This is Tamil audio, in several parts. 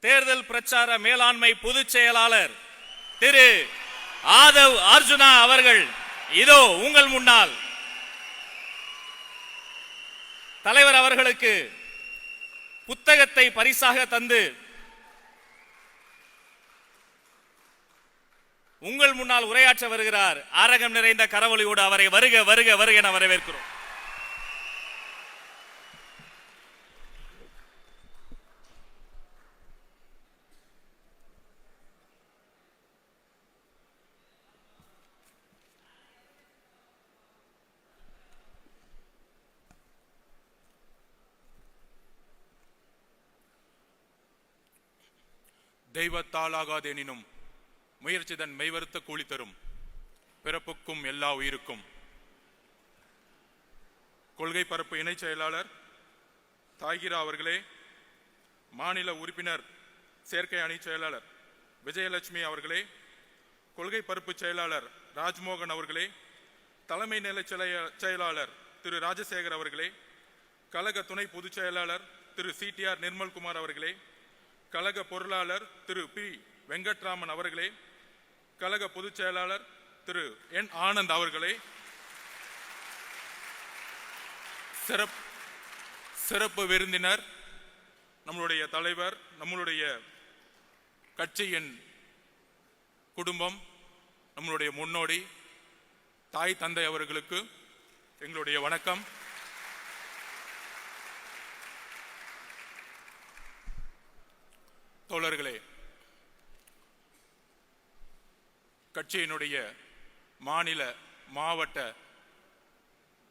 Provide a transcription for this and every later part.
தேர்தல் பிரச்சார மேலாண்மை பொதுச் செயலாளர் திரு ஆதவ் அர்ஜுனா அவர்கள் இதோ உங்கள் முன்னால் தலைவர் அவர்களுக்கு புத்தகத்தை பரிசாக தந்து உங்கள் முன்னால் உரையாற்ற வருகிறார். அரகம் நிறைந்த கரவொலியோடு அவரை வருக வருக வருக என வரவேற்கிறோம். தெய்வத்தாலாகாதெனினும் முயற்சிதன் மெய்வருத்த கூலி தரும் பிறப்புக்கும் எல்லா உயிருக்கும். கொள்கை பரப்பு இணைச் செயலாளர் தாகிரா அவர்களே, மாநில உறுப்பினர் சேர்க்கை அணி செயலாளர் விஜயலட்சுமி அவர்களே, கொள்கை பரப்பு செயலாளர் ராஜ்மோகன் அவர்களே, தலைமை நிலை செயலாளர் திரு ராஜசேகர் அவர்களே, கழக துணை பொதுச் செயலாளர் திரு CTR நிர்மல்குமார் அவர்களே, கழக பொருளாளர் திரு P வெங்கட்ராமன் அவர்களே, கழக பொதுச் செயலாளர் திரு N ஆனந்த் அவர்களே, சிறப்பு விருந்தினர் நம்மளுடைய தலைவர், நம்மளுடைய கட்சியின் குடும்பம், நம்மளுடைய முன்னோடி தாய் தந்தை அவர்களுக்கு எங்களுடைய வணக்கம். தோழர்களே, கட்சியினுடைய மாநில மாவட்ட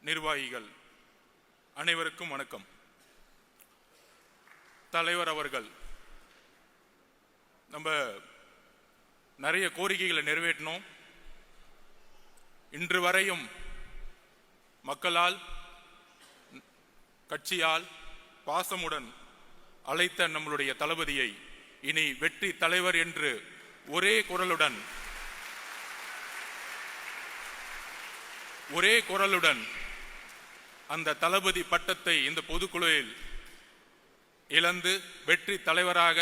நிர்வாகிகள் அனைவருக்கும் வணக்கம். தலைவர் அவர்கள் நம்ம நிறைய கோரிக்கைகளை நிறைவேற்றணும். இன்று வரையும் மக்களால் கட்சியால் பாசமுடன் அழைத்த நம்மளுடைய தளபதியை இனி வெற்றி தலைவர் என்று ஒரே குரலுடன் அந்த தளபதி பட்டத்தை இந்த பொதுக்குழுவில் இழந்து வெற்றி தலைவராக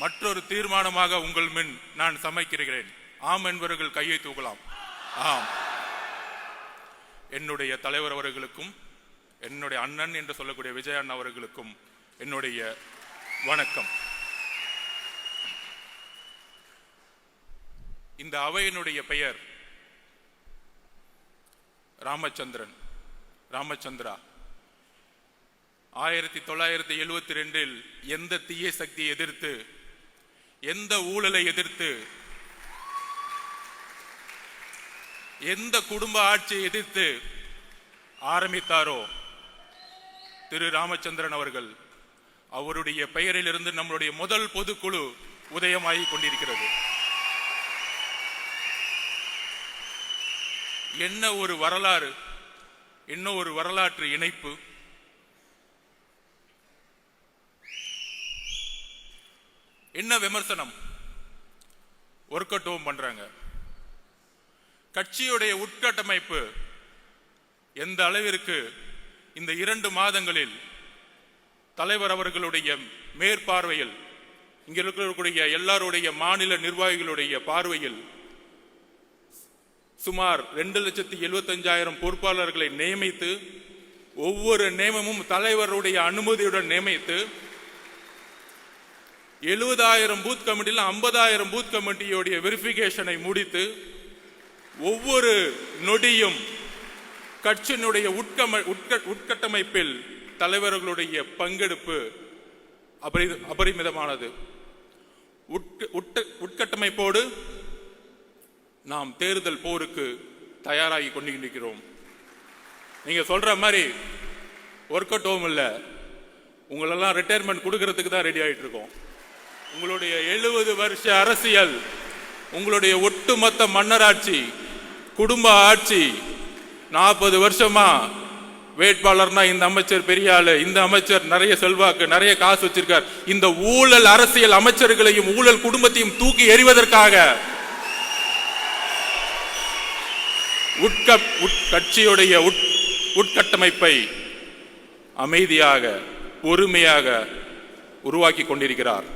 மற்றொரு தீர்மானமாக உங்கள் முன் நான் சமைக்கிறேன். ஆம் என்பவர்கள் கையை தூக்கலாம். ஆம். என்னுடைய தலைவர் அவர்களுக்கும் என்னுடைய அண்ணன் என்று சொல்லக்கூடிய விஜய் அண்ணா அவர்களுக்கும் என்னுடைய வணக்கம். இந்த அவையினுடைய பெயர் ராமச்சந்திரா. 1972 எந்த தீய சக்தியை எதிர்த்து, எந்த ஊழலை எதிர்த்து, எந்த குடும்ப ஆட்சியை எதிர்த்து ஆரம்பித்தாரோ திரு ராமச்சந்திரன் அவர்கள், அவருடைய பெயரிலிருந்து நம்மளுடைய முதல் பொதுக்குழு உதயமாகி கொண்டிருக்கிறது. என்ன ஒரு வரலாறு, என்ன ஒரு வரலாற்று இணைப்பு. என்ன விமர்சனம், ஒர்க் அவுட் ஹோம் பண்றாங்க. கட்சியுடைய உட்கட்டமைப்பு எந்த அளவிற்கு இந்த 2 மாதங்களில் தலைவர் அவர்களுடைய மேற்பார்வையில், இங்க இருக்கக்கூடிய எல்லாருடைய மாநில நிர்வாகிகளுடைய பார்வையில் சுமார் 2,75,000 பொறுப்பாளர்களை நியமித்து, ஒவ்வொரு நியமமும் தலைவருடைய அனுமதியுடன் நியமித்து, 70,000 பூத் கமிட்டியில் 50,000 பூத் கமிட்டியுடைய வெரிஃபிகேஷனை முடித்து, ஒவ்வொரு நொடியும் கட்சியினுடைய உட்கட்டமைப்பில் தலைவர்களுடைய பங்கெடுப்பு அபரிமிதமானது. உட்கட்டமைப்போடு நாம் தேர்தல் போருக்கு தயாராகி கொண்டிருக்கிறோம். நீங்க சொல்ற மாதிரி ஒர்க் அவுட் ஹோம் இல்ல, உங்களெல்லாம் ரிட்டையர்மெண்ட் கொடுக்கறதுக்கு தான் ரெடி ஆயிட்டு இருக்கோம். உங்களுடைய 70 வருஷ அரசியல், உங்களுடைய ஒட்டுமொத்த மன்னராட்சி, குடும்ப ஆட்சி, 40 வருஷமா வேட்பாளர்னா இந்த அமைச்சர் பெரிய ஆளு, இந்த அமைச்சர் நிறைய செல்வாக்கு, நிறைய காசு வச்சிருக்கார், இந்த ஊழல் அரசியல் அமைச்சர்களையும் ஊழல் குடும்பத்தையும் தூக்கி எறிவதற்காக கட்சியுடைய உட்கட்டமைப்பை அமைதியாக பொறுமையாக உருவாக்கி கொண்டிருக்கிறார்.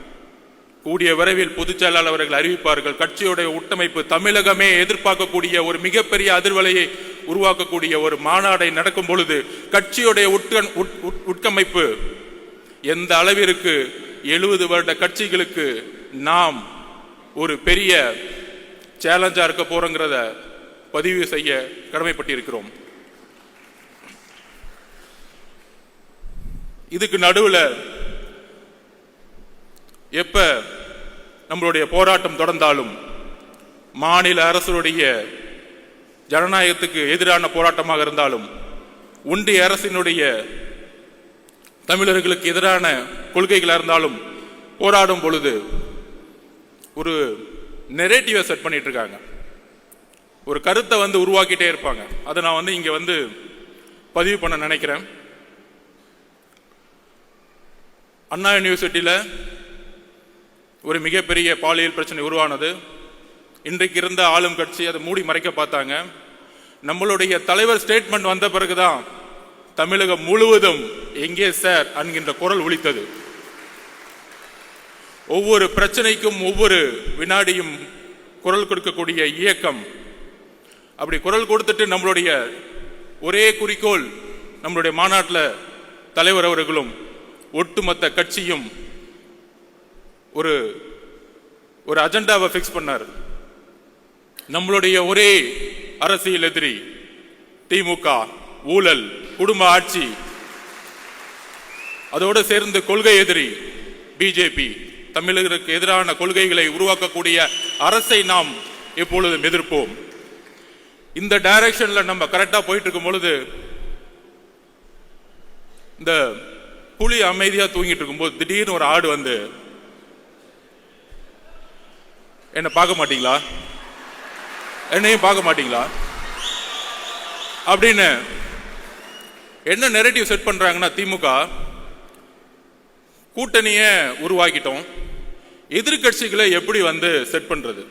கூடிய விரைவில் பொதுச் செயலாளர் அவர்கள் அறிவிப்பார்கள். கட்சியுடைய உட்டமைப்பு தமிழகமே எதிர்பார்க்கக்கூடிய ஒரு மிகப்பெரிய அதிர்வலையை உருவாக்கக்கூடிய ஒரு மாநாடை நடக்கும் பொழுது கட்சியுடைய உட்கமைப்பு எந்த அளவிற்கு 70 வருட கட்சிகளுக்கு நாம் ஒரு பெரிய சேலஞ்சா இருக்க போறோங்கிறத பதிவு செய்ய கடமைப்பட்டிருக்கிறோம். இதுக்கு நடுவில் எப்ப நம்மளுடைய போராட்டம் தொடர்ந்தாலும் மாநில அரசுடைய ஜனநாயகத்துக்கு எதிரான போராட்டமாக இருந்தாலும் ஒன்றிய அரசினுடைய தமிழர்களுக்கு எதிரான கொள்கைகளாக இருந்தாலும் போராடும் பொழுது ஒரு நெரேட்டிவை செட் பண்ணிட்டு இருக்காங்க. ஒரு கருத்தை உருவாக்கிட்டே இருப்பாங்க. அதை நான் இங்க பதிவு பண்ண நினைக்கிறேன். அண்ணா யூனிவர்சிட்டியில ஒரு மிகப்பெரிய பாலியல் பிரச்சனை உருவானது. இன்றைக்கு இருந்த ஆளும் கட்சி அதை மூடி மறைக்க பார்த்தாங்க. நம்மளுடைய தலைவர் ஸ்டேட்மெண்ட் வந்த பிறகுதான் தமிழகம் முழுவதும் எங்கே சார் என்கின்ற குரல் ஒலித்தது. ஒவ்வொரு பிரச்சனைக்கும் ஒவ்வொரு வினாடியும் குரல் கொடுக்கக்கூடிய இயக்கம். அப்படி குரல் கொடுத்துட்டு நம்மளுடைய ஒரே குறிக்கோள், நம்மளுடைய மாநாட்டில் தலைவர் அவர்களும் ஒட்டுமொத்த கட்சியும் ஒரு அஜெண்டாவை பிக்ஸ் பண்ணார். நம்மளுடைய ஒரே அரசியல் எதிரி திமுக, ஊழல், குடும்ப ஆட்சி, அதோடு சேர்ந்து கொள்கை எதிரி பிஜேபி. தமிழர்களுக்கு எதிரான கொள்கைகளை உருவாக்கக்கூடிய அரசை நாம் எப்பொழுதும் எதிர்ப்போம். இந்த டைரக்ஷன்ல நம்ம கரெக்டா போயிட்டு இருக்கும் பொழுது இந்த புலி அமைதியா தூங்கிட்டு இருக்கும்போது திடீர்னு ஒரு ஆடு என்ன பார்க்க மாட்டீங்களா, என்னையும் பார்க்க மாட்டீங்களா அப்படின்னு என்ன நெரேட்டிவ் செட் பண்றாங்கன்னா, திமுக கூட்டணியை உருவாக்கிட்டோம், எதிர்கட்சிகளை எப்படி செட் பண்றது,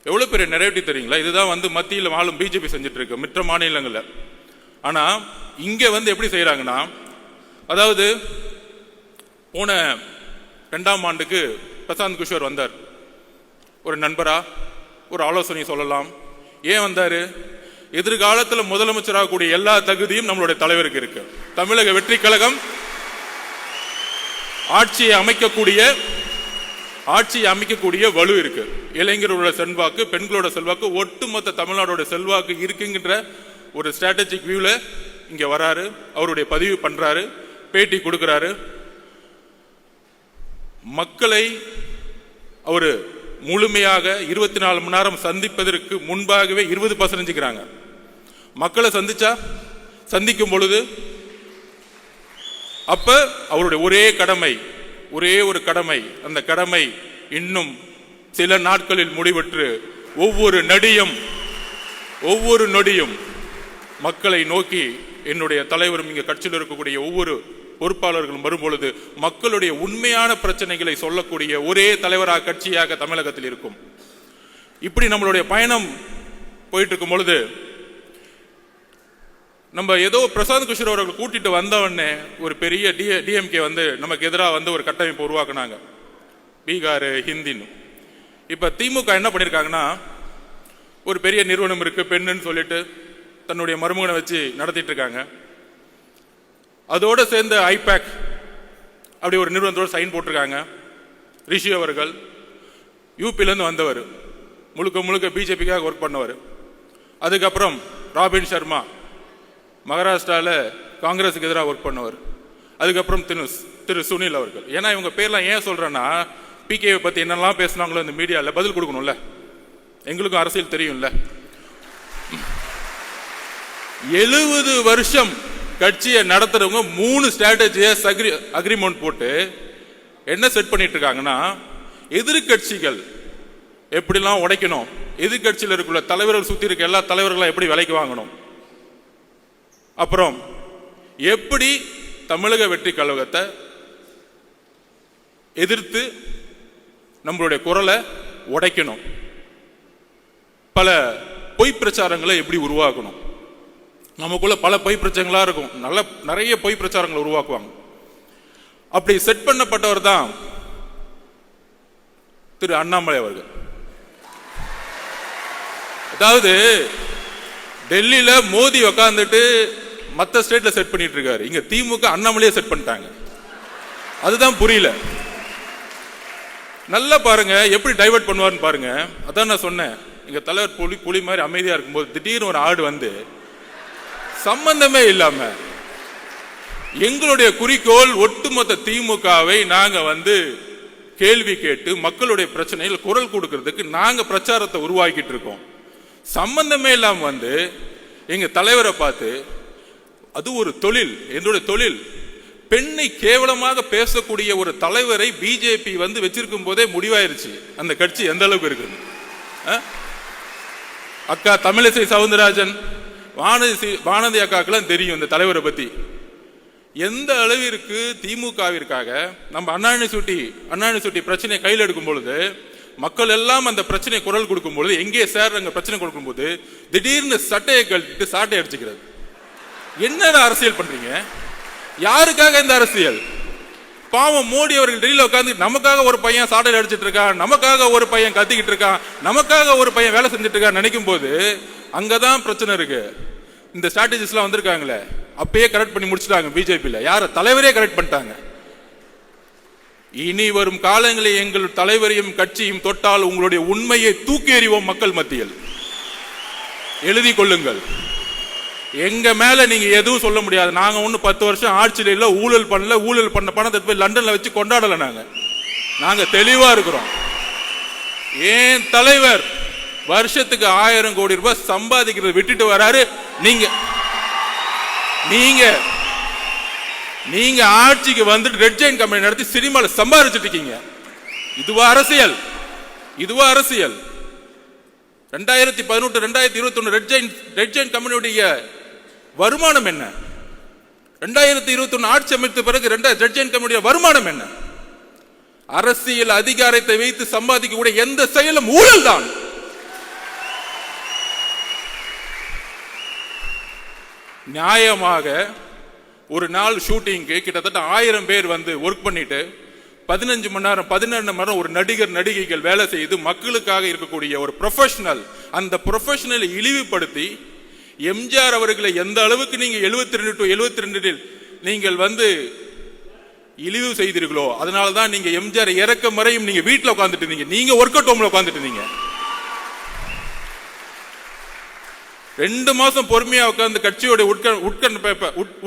எவ்வளவு பெரிய நெரேட்டிவ் தெரியுங்களா? இதுதான் மத்தியில் ஆளும் பிஜேபி செஞ்சுட்டு இருக்கு மற்ற மாநிலங்களில். ஆனா இங்க எப்படி செய்யறாங்கன்னா, அதாவது போன 2ஆம் ஆண்டுக்கு பிரசாந்த் கிஷோர் வந்தார். ஒரு நண்பரா ஒரு ஆலோசனை சொல்லலாம். ஏன் வந்தாரு? எதிர்காலத்தில் முதலமைச்சராக கூடிய எல்லா தகுதியும் நம்மளுடைய தலைவருக்கு இருக்கு. தமிழக வெற்றி கழகம் ஆட்சியை அமைக்கக்கூடிய வலு இருக்கு. இளைஞர்களோட செல்வாக்கு, பெண்களோட செல்வாக்கு, ஒட்டுமொத்த தமிழ்நாடோட செல்வாக்கு இருக்குங்கிற ஒரு ஸ்ட்ராட்டஜிக் வியூல இங்க வராரு. அவருடைய பதிவு பண்றாரு, பேட்டி கொடுக்கிறாரு. மக்களை அவரு முழுமையாக 24 மணி நேரம் சந்திப்பதற்கு முன்பாகவே 20% மக்களை சந்திக்கும் பொழுது அப்ப அவருடைய ஒரே ஒரு கடமை, அந்த கடமை இன்னும் சில நாட்களில் முடிவற்று ஒவ்வொரு நொடியும் மக்களை நோக்கி என்னுடைய தலைவரும் இங்க கட்சியில் இருக்கக்கூடிய ஒவ்வொரு பொறுப்பாளர்களும் வரும்பொழுது மக்களுடைய உண்மையான பிரச்சனைகளை சொல்லக்கூடிய ஒரே தலைவராக கட்சியாக தமிழகத்தில் இருக்கும். இப்படி நம்மளுடைய பயணம் போயிட்டு இருக்கும் பொழுது நம்ம ஏதோ பிரசாந்த் கிஷோர் அவர்கள் கூட்டிட்டு வந்தவொடனே ஒரு பெரிய டிஎம்கே நமக்கு எதிராக ஒரு கட்டமைப்பு உருவாக்குனாங்க, பீகார் ஹிந்தின்னு. இப்ப திமுக என்ன பண்ணிருக்காங்கன்னா, ஒரு பெரிய நிறுவனம் இருக்கு பெண்ணுன்னு சொல்லிட்டு தன்னுடைய மருமகனை வச்சு நடத்திட்டு இருக்காங்க. அதோட சேர்ந்து ஐபேக் அப்படி ஒரு நிறுவனத்தோட சைன் போட்டிருக்காங்க. ரிஷி அவர்கள் யூபியிலேருந்து வந்தவர், முழுக்க பிஜேபிக்காக ஒர்க் பண்ணவர். அதுக்கப்புறம் ராபின் சர்மா மகாராஷ்டிராவில் காங்கிரஸுக்கு எதிராக ஒர்க் பண்ணவர். அதுக்கப்புறம் திரு சுனில் அவர்கள். ஏன்னா இவங்க பேர்லாம் ஏன் சொல்றேன்னா, பிகேவை பத்தி என்னெல்லாம் பேசினாங்களோ இந்த மீடியாவில் பதில் கொடுக்கணும்ல, எங்களுக்கும் அரசியல் தெரியும்ல. 70 வருஷம் கட்சியை நடத்துறவங்க 3 ஸ்ட்ராட்டஜிஸ் அக்ரிமெண்ட் போட்டு என்ன செட் பண்ணிட்டு இருக்காங்கன்னா, எதிர்கட்சிகள் எப்படிலாம் உடைக்கணும், எதிர்கட்சியில் இருக்கிற தலைவர்கள் சுத்தி இருக்க எல்லா தலைவர்களும் எப்படி விலைக்கு வாங்கணும், அப்புறம் எப்படி தமிழக வெற்றி கழகத்தை எதிர்த்து நம்மளுடைய குரலை உடைக்கணும். பல பொய் பிரச்சாரங்களை எப்படி உருவாக்கணும். நமக்குள்ள பல பொய் பிரச்சாரங்களா இருக்கும், நிறைய பொய் பிரச்சாரங்களை உருவாக்குவாங்க. அப்படி செட் பண்ணப்பட்டவர் தான் திரு அண்ணாமலை அவர்கள். அதாவது டெல்லியில மோடி உட்கார்ந்துட்டு மற்ற ஸ்டேட்ல செட் பண்ணிட்டு இருக்காரு, இங்க திமுக அண்ணாமலையே செட் பண்ணிட்டாங்க. அதுதான் புரியல. நல்லா பாருங்க எப்படி டைவர்ட் பண்ணுவார்னு பாருங்க. அதான் நான் சொன்னேன், எங்க தலைவர் புலி மாதிரி அமைதியா இருக்கும்போது திடீர்னு ஒரு ஆடு வந்து சம்பந்தமே இல்லாம எங்களுடைய குறிக்கோள் ஒட்டுமொத்த திமுகவை நாங்க வந்து கேள்வி கேட்டு மக்களுடைய பிரச்சனைகள் குரல் கொடுக்கிறதுக்கு நாங்க பிரச்சாரத்தை உருவாக்கிட்டு இருக்கோம். சம்பந்தமே இல்லாம வந்து எங்க தலைவரை பார்த்து, அது ஒரு தொழில், என்னுடைய தொழில், பெண்ணை கேவலமாக பேசக்கூடிய ஒரு தலைவரை பிஜேபி வந்து வச்சிருக்கும் போதே முடிவாயிருச்சு அந்த கட்சி எந்த அளவுக்கு இருக்குது. அக்கா தமிழிசை சவுந்தரராஜன், வானதி அக்காக்கெல்லாம் தெரியும் இந்த தலைவரை பத்தி. எந்த அளவிற்கு திமுகவிற்காக நம்ம அண்ணாநிசுட்டி பிரச்சனையை கையில் எடுக்கும் பொழுது, மக்கள் எல்லாம் அந்த பிரச்சனை குரல் கொடுக்கும் பொழுது, எங்கே சார் அங்க பிரச்சனை கொடுக்கும் போது திடீர்னு சட்டையை கழட்டிட்டு சாட்டை அடிச்சுக்கிறது. என்ன அரசியல் பண்றீங்க? யாருக்காக இந்த அரசியல்? பாவம் மோடி அவர்கள் டெல்லியில உட்கார்ந்து நமக்காக ஒரு பையன் சாட்டையில் அடிச்சிட்டு இருக்கான், நமக்காக ஒரு பையன் கத்திக்கிட்டு இருக்கான், நமக்காக ஒரு பையன் வேலை செஞ்சுட்டு இருக்கான் நினைக்கும் போது அங்கதான் பிரச்சனை இருக்கு. இந்த ஸ்ட்ராட்டஜிஸ் எல்லாம் வந்திருக்காங்களே, அப்பயே கரெக்ட் பண்ணி முடிச்சுட்டாங்க பிஜேபியில. யார தலைவரே கரெக்ட் பண்ணிட்டாங்க. இனி வரும் காலங்களில் எங்கள் தலைவரையும் கட்சியும் தொட்டால் உங்களுடைய உண்மையை தூக்கி எறிவோம் மக்கள் மத்தியில். எழுதி கொள்ளுங்கள். எங்க மேல நீங்க எதுவும் சொல்ல முடியாது. நாங்க ஒண்ணு 10 வருஷம் ஆட்சியில இல்ல, ஊழல் பண்ணல, ஊழல் பண்ண பணத்தை போய் லண்டன்ல வச்சு கொண்டாடல. நாங்க தெளிவா இருக்கிறோம். ஏன் தலைவர் வருஷத்துக்கு 1000 கோடி ரூபாய் சம்பாதிக்கிறத விட்டுட்டு வராரு. நீங்க ஆட்சிக்கு வந்துட்டு ரெட் ஜெயின் கம்பெனி நடத்தி சினிமால சம்பாதிச்சுட்டு இருக்கீங்க. இதுவா அரசியல்? 2018 2021 ரெட் ஜெயின் கம்பெனியுடைய வருமானம் என்ன? 2021 ஆட்சி அமைத்த பிறகு ரெட் ஜெயின் கம்பெனியுடைய வருமானம் என்ன? அரசியல் அதிகாரத்தை வைத்து சம்பாதிக்கக்கூடிய எந்த செயலும் ஊழல் தான். நியாயமாக ஒரு நாள் ஷூட்டிங்க்கு கிட்டத்தட்ட 1000 பேர் வந்து ஒர்க் பண்ணிட்டு 15 மணி நேரம் 12 மணி நேரம் ஒரு நடிகைகள் வேலை செய்து மக்களுக்காக இருக்கக்கூடிய ஒரு ப்ரொஃபஷனல், அந்த ப்ரொஃபஷனலை இழிவுபடுத்தி எம்ஜிஆர் அவர்களை எந்த அளவுக்கு நீங்க 72 to 72 நீங்கள் வந்து இழிவு செய்தீர்களோ, அதனாலதான் நீங்க எம்ஜிஆர் இறக்க மறையும் நீங்க வீட்டில் உட்கார்ந்துட்டு இருந்தீங்க. நீங்க ஒர்க் அவுட் ஹோம்ல உட்கார்ந்துட்டு இருந்தீங்க. 2 மாசம் பொறுமையா உட்கார்ந்து கட்சியோட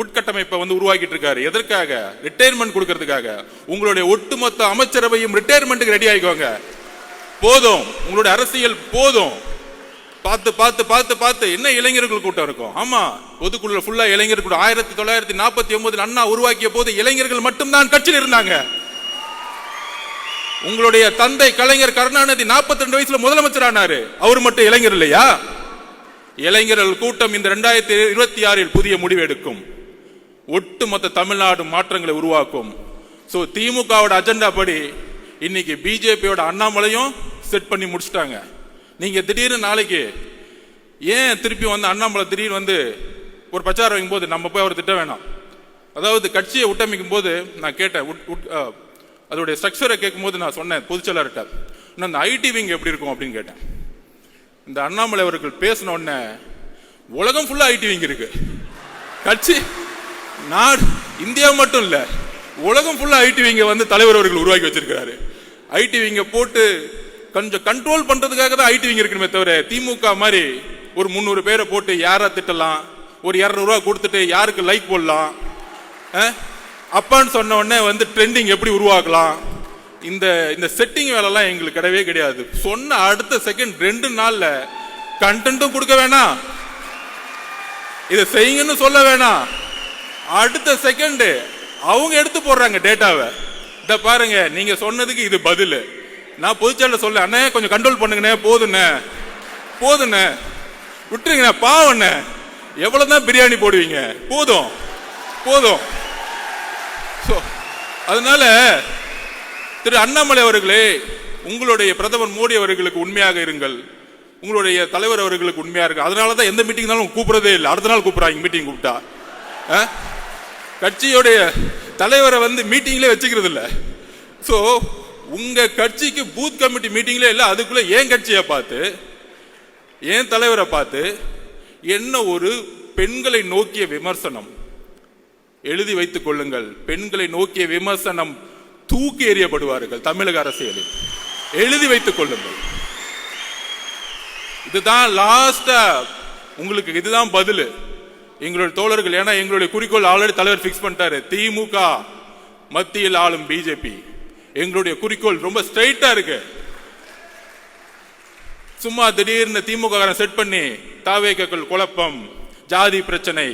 உட்கட்டமைப்பை வந்து உருவாக்கிட்டு இருக்காரு. எதற்காக? ரிட்டையர்மெண்ட் கொடுக்கறதுக்காக. உங்களுடைய ஒட்டுமொத்த அமைச்சரவையும் ரிட்டையர்மெண்ட்டுக்கு ரெடி ஆகிக்கோங்க. போதும், உங்களுடைய அரசியல் போதும். பார்த்து பார்த்து பார்த்து பார்த்து என்ன இளைஞர்கள் கூட்டம் இருக்கும். ஆமா, பொதுக்குழு ஃபுல்லா இளைஞர் கூட்டம். 1949 அண்ணா உருவாக்கிய போது இளைஞர்கள் மட்டும்தான் கட்சியில் இருந்தாங்க. உங்களுடைய தந்தை கலைஞர் கருணாநிதி 42 வயசுல முதலமைச்சர் ஆனாரு. அவர் மட்டும் இளைஞர் இல்லையா? இளைஞர்கள் கூட்டம் இந்த 2026 புதிய முடிவு எடுக்கும். ஒட்டுமொத்த தமிழ்நாடு மாற்றங்களை உருவாக்கும். சோ திமுகவோட அஜெண்டா படி இன்னைக்கு பிஜேபியோட அண்ணாமலையும் செட் பண்ணி முடிச்சிட்டாங்க. நீங்க திடீர்னு நாளைக்கு ஏன் திருப்பி வந்து அண்ணாமலை திடீர்னு வந்து ஒரு பிரச்சாரம் வைக்கும் போது நம்ம போய் அவர் திட்ட வேணாம். அதாவது கட்சியை உட்டமைக்கும் போது நான் கேட்டேன், அதோடைய ஸ்ட்ரக்சரை கேட்கும் போது நான் சொன்னேன் பொதுச்செயலாளர்கிட்ட, அந்த ஐடி விங் எப்படி இருக்கும் அப்படின்னு கேட்டேன். இந்த அண்ணாமலை அவர்கள் பேசின உடனே உலகம் ஃபுல்லா ஐடி விங் இருக்கு. கட்சி நாடு இந்தியா மட்டும் இல்ல, உலகம் ஃபுல்லா ஐடி விங்க வந்து தலைவர் அவர்கள் உருவாக்கி வச்சிருக்கிறாரு. ஐடி விங்க போட்டு கொஞ்சம் கண்ட்ரோல் பண்றதுக்காக தான் ஐடி விங் இருக்கணுமே தவிர திமுக மாதிரி ஒரு 300 பேரை போட்டு யாரா திட்டலாம், ஒரு 200 ரூபாய் கொடுத்துட்டு யாருக்கு லைக் போடலாம், அப்பான்னு சொன்ன உடனே வந்து ட்ரெண்டிங் எப்படி உருவாக்கலாம், இந்த செட்டிங் வேலைலாம் எங்களுக்கு கிடையவே கிடையாது. சொன்ன அடுத்த செகண்ட் 2 நாள்ல கண்டென்ட்டும் கொடுக்க வேணாம், இதை செய்யுங்கன்னு சொல்ல வேணாம், அடுத்த செகண்ட் அவங்க எடுத்து போடுறாங்க டேட்டாவை. இத பாருங்க, நீங்க சொன்னதுக்கு இது பதில். நான் பொதுச்செயலாளர் சொல்ல, அண்ணே கொஞ்சம் கண்ட்ரோல் பண்ணுங்கண்ணே, போதுண்ணே விட்டுருங்கண்ணே, பாவண்ணே எவ்வளவுதான் பிரியாணி போடுவீங்க, போதும். அதனால திரு அண்ணாமலை அவர்களே, உங்களுடைய பிரதமர் மோடி அவர்களுக்கு உண்மையாக இருங்கள். உங்களுடைய தலைவர் அவர்களுக்கு உண்மையா இருக்கு. அதனாலதான் எந்த மீட்டிங்னாலும் கூப்பிடுறதே இல்லை, அடுத்த நாள் கூப்பிடுறாங்க மீட்டிங் கூப்பிட்டா. கட்சியோடைய தலைவரை வந்து மீட்டிங்லேயே வச்சுக்கிறது இல்லை. ஸோ உங்க கட்சிக்கு பூத் கமிட்டி மீட்டிங்ல இல்லை, அதுக்குள்ள ஏன் கட்சியை பார்த்து ஏன் தலைவரை பார்த்து என்ன ஒரு பெண்களை நோக்கிய விமர்சனம். எழுதி வைத்துக் கொள்ளுங்கள், பெண்களை நோக்கிய விமர்சனம் தூக்கி எறியப்படுவார்கள் தமிழக அரசியலில். எழுதி வைத்துக் கொள்ளுங்கள். இதுதான் லாஸ்டா உங்களுக்கு, இதுதான் பதில் எங்களுடைய தோழர்கள். ஏன்னா எங்களுடைய குறிக்கோள் ஆல்ரெடி தலைவர் பிக்ஸ் பண்ணிட்டாரு. திமுக மத்தியில் ஆளும் பிஜேபி. எங்களுடைய குறிக்கோள் ரொம்ப ஸ்ட்ரைட்டா இருக்கு. சும்மா திடீர்னு திமுக செட் பண்ணி தாவேக்கள் குழப்பம், ஜாதி பிரச்சனை.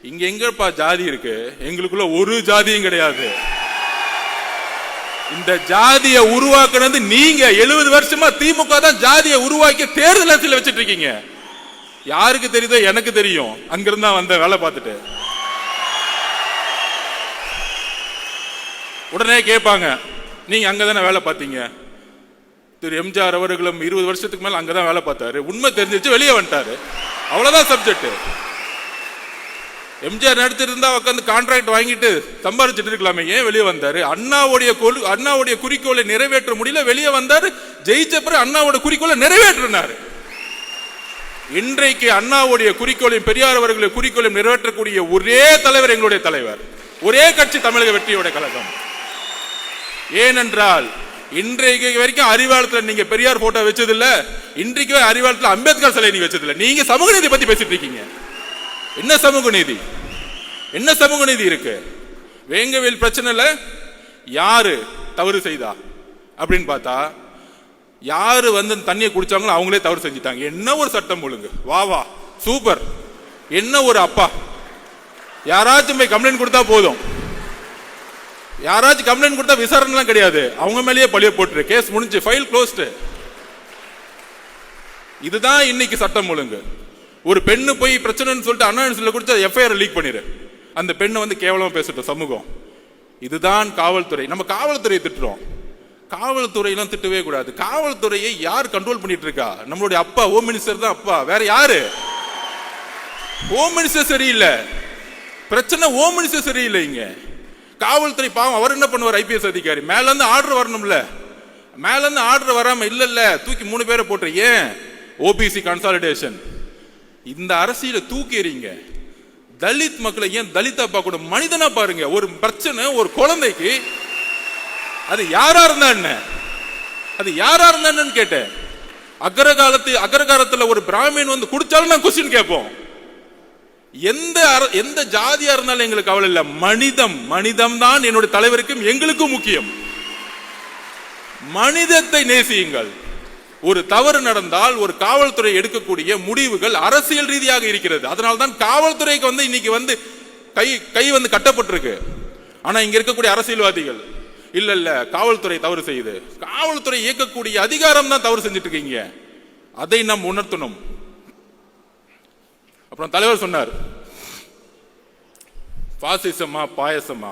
இங்க எங்கப்பா ஜாதி இருக்கு? எங்களுக்குள்ள ஒரு ஜாதியும் கிடையாது. இந்த ஜாதியை உருவாக்குனது நீங்க. 70 வருஷமா திமுக தான் ஜாதியை உருவாக்கி தேர்தல் அரசியல் வச்சிட்டு இருக்கீங்க. யாருக்கு தெரியுதோ எனக்கு தெரியும், அங்கிருந்தா வந்த வேலை பார்த்துட்டு. உடனே கேட்பாங்க, நீங்க அங்கதானே வேலை பார்த்தீங்க? திரு எம்ஜிஆர் அவர்களும் 20 வருஷத்துக்கு மேல அங்கதான் வேலை பார்த்தாரு. உண்மை தெரிஞ்சிச்சு, வெளியே வந்துட்டாரு. அவ்வளவுதான் சப்ஜெக்ட். எம்ஜிஆர் நடத்திருந்தா உட்காந்து கான்ட்ராக்ட் வாங்கிட்டு சம்பாதிச்சுட்டு இருக்கலாமே, ஏன் வெளியே வந்தாரு? அண்ணாவுடைய குறிக்கோளை நிறைவேற்ற முடியல, வெளியே வந்தாரு. ஜெயிச்ச பிறகு அண்ணாவோட குறிக்கோளை நிறைவேற்றினாரு. இன்றைக்கு அண்ணாவுடைய குறிக்கோளையும் பெரியார் அவர்களுடைய குறிக்கோளையும் நிறைவேற்றக்கூடிய ஒரே தலைவர் எங்களுடைய தலைவர், ஒரே கட்சி தமிழக வெற்றியோட கழகம். ஏனென்றால் இன்றைக்கு வரைக்கும் அறிவாலயத்தில் நீங்க பெரியார் போட்டோ வச்சதில்ல, இன்றைக்கு அறிவாலயத்தில் அம்பேத்கர் சிலை நீங்க வச்சதில்ல. நீங்க சமூக நீதி பத்தி பேசிட்டு இருக்கீங்க. என்ன சமூக நீதி? என்ன சமூக நீதி இருக்கு? வேங்கவேல் பிரச்சனைல யாரு தவறு செய்தா அப்படின்னு பார்த்தா, யாரு வந்து தண்ணியை குடிச்சாங்களோ அவங்களே தவறு செஞ்சுட்டாங்க. என்ன ஒரு சட்டம் ஒழுங்கு! வா வா சூப்பர்! என்ன ஒரு அப்பா! யாராச்சும் போய் கம்ப்ளைண்ட் கொடுத்தா போதும். யாராச்சும் கம்ப்ளைண்ட் கொடுத்தா விசாரணைலாம் கிடையாது, அவங்க மேலேயே பழிய போட்டுரு, கேஸ் முடிஞ்சு, ஃபைல் க்ளோஸ்டு. இதுதான் இன்னைக்கு சட்டம் ஒழுங்கு. ஒரு பெண்ணு போய் பிரச்சனைன்னு சொல்லிட்டு அண்ணா கொடுத்து எஃப்ஐஆர் லீக் பண்ணிரு, அந்த பெண்ணை வந்து கேவலமா பேசட்டும் சமூகம். இதுதான் காவல்துறை. நம்ம காவல்துறையை திட்டுறோம், காவல்துறையெல்லாம் திட்டவே கூடாது. காவல்துறையை யார் கண்ட்ரோல் பண்ணிட்டு இருக்கா? நம்மளுடைய அப்பா ஹோம் மினிஸ்டர் தான் அப்பா, வேற யாரு? ஹோம் மினிஸ்டர் சரியில்லை, பிரச்சனை ஹோம் மினிஸ்டர் சரியில்லை. இங்க காவல்துறை பாவம், அவர் என்ன பண்ணுவார்? ஐபிஎஸ் அதிகாரி மேல இருந்து ஆர்டர் வரணும்ல, மேல இருந்து ஆர்டர் வராம இல்ல தூக்கி 3 பேரை போட்டு, ஏன்? OBC consolidation. இந்த அரசியலை தூக்கி எறிங்க. தலித் மக்களை ஏன் தலிதா பார்க்க? மனிதனா பாருங்க. ஒரு பிரச்சனை ஒரு குழந்தைக்கு, அது யாரா இருந்தா என்ன, அது யாரா இருந்தான்னு கேட்டேன். அக்ரகாரத்துல ஒரு பிராமின் வந்து குடிச்சாலும் நான் கொஸ்டின் கேட்போம். எந்த ஜாதியா இருந்தாலும் எங்களுக்கு கவலை இல்லை. மனிதம் தான் என்னுடைய தலைவருக்கும் எங்களுக்கும் முக்கியம். மனிதத்தை நேசியுங்கள். ஒரு தவறு நடந்தால் ஒரு காவல்துறை எடுக்கக்கூடிய முடிவுகள் அரசியல் ரீதியாக இருக்கிறது. அதனால்தான் காவல்துறைக்கு வந்து இன்னைக்கு வந்து கை வந்து கட்டப்பட்டிருக்கு. ஆனா இங்க இருக்கக்கூடிய அரசியல்வாதிகள் இல்ல காவல்துறை தவறு செய்யுது, காவல்துறை இயக்கக்கூடிய அதிகாரம் தான் தவறு செஞ்சுட்டு இருக்கீங்க. அதை நாம் உணர்த்தணும். அப்புறம் தலைவர் சொன்னார், பாசிசமா பாயசமா?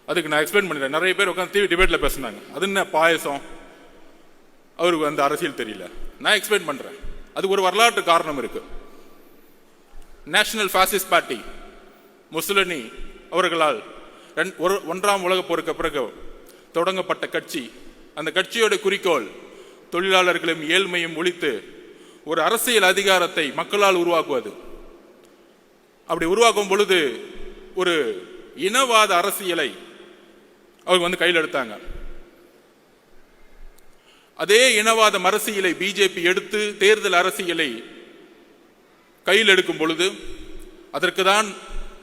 அதுக்கு நான் எக்ஸ்பிளைன் பண்ணிட்டேன். நிறைய பேர் உட்காந்து டிவி டிபேட்ல பேசினாங்க, அது என்ன பாயசம்? அவருக்கு அந்த அரசியல் தெரியல. நான் எக்ஸ்பிளைன் பண்றேன். அதுக்கு ஒரு வரலாற்று காரணம் இருக்கு. நேஷனல் பாசிஸ்ட் பார்ட்டி முசோலினி அவர்களால் 1ஆம் உலக போருக்கு பிறகு தொடங்கப்பட்ட கட்சி. அந்த கட்சியோட குறிக்கோள் தொழிலாளர்களும் ஏழ்மையும் ஒழித்து ஒரு அரசியல் அதிகாரத்தை மக்களால் உருவாக்குவது. அப்படி உருவாக்கும் பொழுது ஒரு இனவாத அரசியலை அவங்க வந்து கையில் எடுத்தாங்க. அதே இனவாத அரசியலை பிஜேபி எடுத்து தேர்தல் அரசியலை கையில் எடுக்கும் பொழுது அதற்கு தான்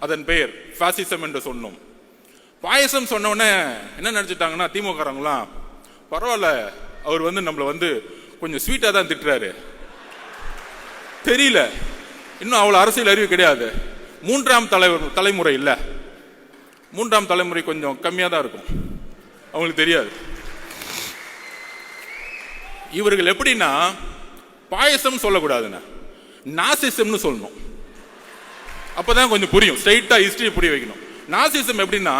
அதன் பெயர் பாசிசம் என்று சொன்னோம். பாயசம் சொன்ன உடனே என்ன நினைச்சிட்டாங்கன்னா, திமுகலாம் பரவாயில்ல, அவர் வந்து நம்மளை வந்து கொஞ்சம் ஸ்வீட்டா தான் திட்டுறாரு, தெரியல, இன்னும் அவ்வளவு அரசியல் அறிவு கிடையாது. 3ஆம் தலைமுறை இல்ல, 3ஆம் தலைமுறை கொஞ்சம் கம்மியா தான் இருக்கும், அவங்களுக்கு தெரியாது. இவர்கள் எப்படின்னா, பாயசம் சொல்லக்கூடாதுன்னா நாசிசம்னு சொல்லணும், அப்பதான் கொஞ்சம் புரியும். ஸ்ட்ரைட்டா ஹிஸ்டரி புரிய வைக்கணும். நாசிசம் எப்படின்னா,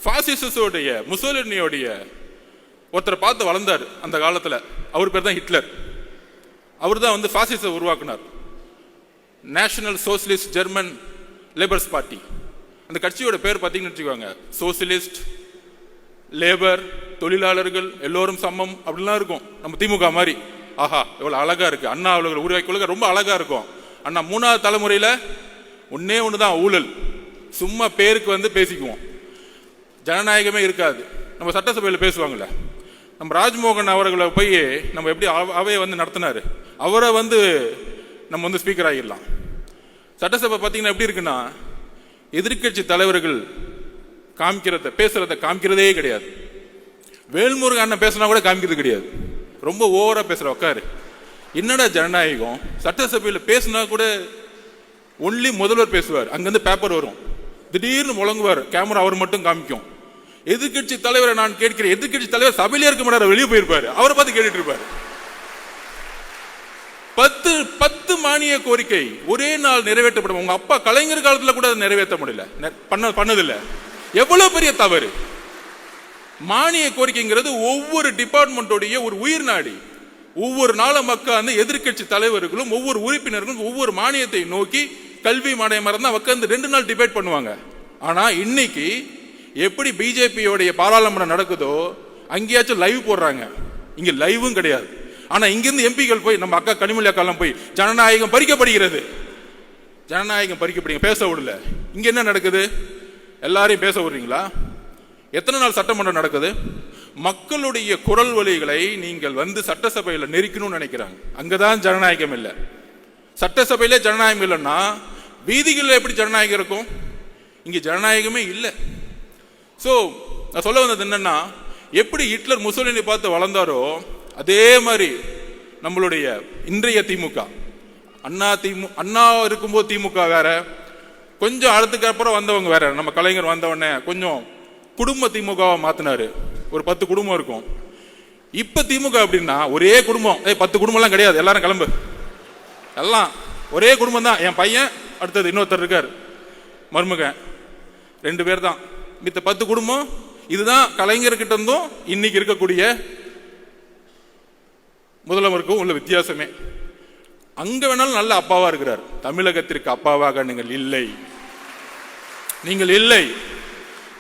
பாசிசோடைய முசோலினியோடைய ஒருத்தரை பார்த்து வளர்ந்தார் அந்த காலத்தில். அவர் பேர் தான் ஹிட்லர். அவர் தான் வந்து பாசிச உருவாக்குனார். National socialist German labours party. அந்த கட்சியோட பேர் பார்த்தீங்கன்னு வச்சுக்கோங்க, சோசியலிஸ்ட், லேபர், தொழிலாளர்கள் எல்லோரும் சமம் அப்படிலாம் இருக்கும். நம்ம திமுக மாதிரி. ஆஹா எவ்வளோ அழகா இருக்கு. அண்ணா அவர்கள் உருவாக்கி ரொம்ப அழகா இருக்கும். அண்ணா 3வது தலைமுறையில் ஒன்னே ஒன்று தான் ஊழல். சும்மா பேருக்கு வந்து பேசிக்குவோம், ஜனநாயகமே இருக்காது. நம்ம சட்டசபையில் பேசுவாங்கல்ல, நம்ம ராஜ்மோகன் அவர்களை போய் நம்ம எப்படி அவையை வந்து நடத்தினாரு, அவரை வந்து நம்ம வந்து ஸ்பீக்கர் ஆகிடலாம். சட்டசபை பார்த்தீங்கன்னா எப்படி இருக்குன்னா, எதிர்கட்சி தலைவர்கள் பேசுறத காமிக்கிறதே கிடையாது. வேல்முருகன் அண்ணன் பேசினா கூட காமிக்கிறது கிடையாது. ரொம்ப ஓவரா பேசுற உட்காரு. என்னடா ஜனநாயகம்? சட்டசபையில் பேசினா கூட ஒன்லி முதல்வர் பேசுவார், அங்கிருந்து பேப்பர் வரும், திடீர்னு முழங்குவார், கேமரா அவர் மட்டும் காமிக்கும். எதிர்கட்சி தலைவரை நான் கேட்கிறேன், எதிர்கட்சி தலைவர் சபையிலே இருக்க மாட்டார், வெளியே போயிருப்பாரு, அவரை பார்த்து கேட்டுட்டு இருப்பாரு. 10 மானிய கோரிக்கை ஒரே நாள் நிறைவேற்றப்படும். உங்க அப்பா கலைஞர் காலத்துல கூட நிறைவேற்ற முடியல, பண்ணதில்லை. எவ்வளவு பெரிய தவறு! மானிய கோரிக்கைங்கிறது ஒவ்வொரு டிபார்ட்மெண்டோடைய ஒரு உயிர் நாடி. ஒவ்வொரு நாளும் மக்கள் எதிர்கட்சி தலைவர்களும் ஒவ்வொரு உறுப்பினர்களும் ஒவ்வொரு மானியத்தை நோக்கி கல்வி மானியம் தான் உட்கார்ந்து 2 நாள் டிபேட் பண்ணுவாங்க. ஆனா இன்னைக்கு எப்படி பிஜேபியோடைய பாராளுமன்றம் நடக்குதோ அங்கேயாச்சும் லைவ் போடுறாங்க, இங்க லைவும் கிடையாது. ஆனா இங்கிருந்து எம்பிகள் போய், நம்ம அக்கா கனிமொழி அக்காலாம் போய், ஜனநாயகம் பறிக்கப்படுகிறது, ஜனநாயகம் பறிக்கப்படுங்க, பேச விடல. இங்க என்ன நடக்குது? எல்லாரையும் பேச விடுறீங்களா? எத்தனை நாள் சட்டமன்றம் நடக்குது? மக்களுடைய குரல் வலிகளை நீங்கள் வந்து சட்டசபையில் நெருக்கணும்னு நினைக்கிறாங்க. அங்கதான் ஜனநாயகம் இல்லை. சட்டசபையிலே ஜனநாயகம் இல்லைன்னா வீதிகளில் எப்படி ஜனநாயகம் இருக்கும்? இங்க ஜனநாயகமே இல்லை. சோ நான் சொல்ல வந்தது என்னன்னா, எப்படி ஹிட்லர் முசோலினி பார்த்து வளர்ந்தாரோ அதே மாதிரி நம்மளுடைய இன்றைய திமுக, அண்ணா இருக்கும்போது திமுக வேற, கொஞ்சம் அடுத்துக்கு அப்புறம் வந்தவங்க வேற. நம்ம கலைஞர் வந்தவொடனே கொஞ்சம் குடும்ப திமுகவை மாத்தினாரு, ஒரு 10 குடும்பம் இருக்கும். இப்ப திமுக அப்படின்னா ஒரே குடும்பம், 10 குடும்பம் எல்லாம் கிடையாது, எல்லாரும் கிளம்பு, எல்லாம் ஒரே குடும்பம் தான். என் பையன், அடுத்தது இன்னொருத்தர் இருக்கார், மருமகன், 2 பேர் தான். மித்த 10 குடும்பம். இதுதான் கலைஞர்கிட்ட இருந்தும் இன்னைக்கு இருக்கக்கூடிய முதல்வருக்கும் உள்ள வித்தியாசமே. அங்க வேணாலும் நல்ல அப்பாவா இருக்கிறார், தமிழகத்திற்கு அப்பாவாக நீங்கள் இல்லை. நீங்கள் இல்லை.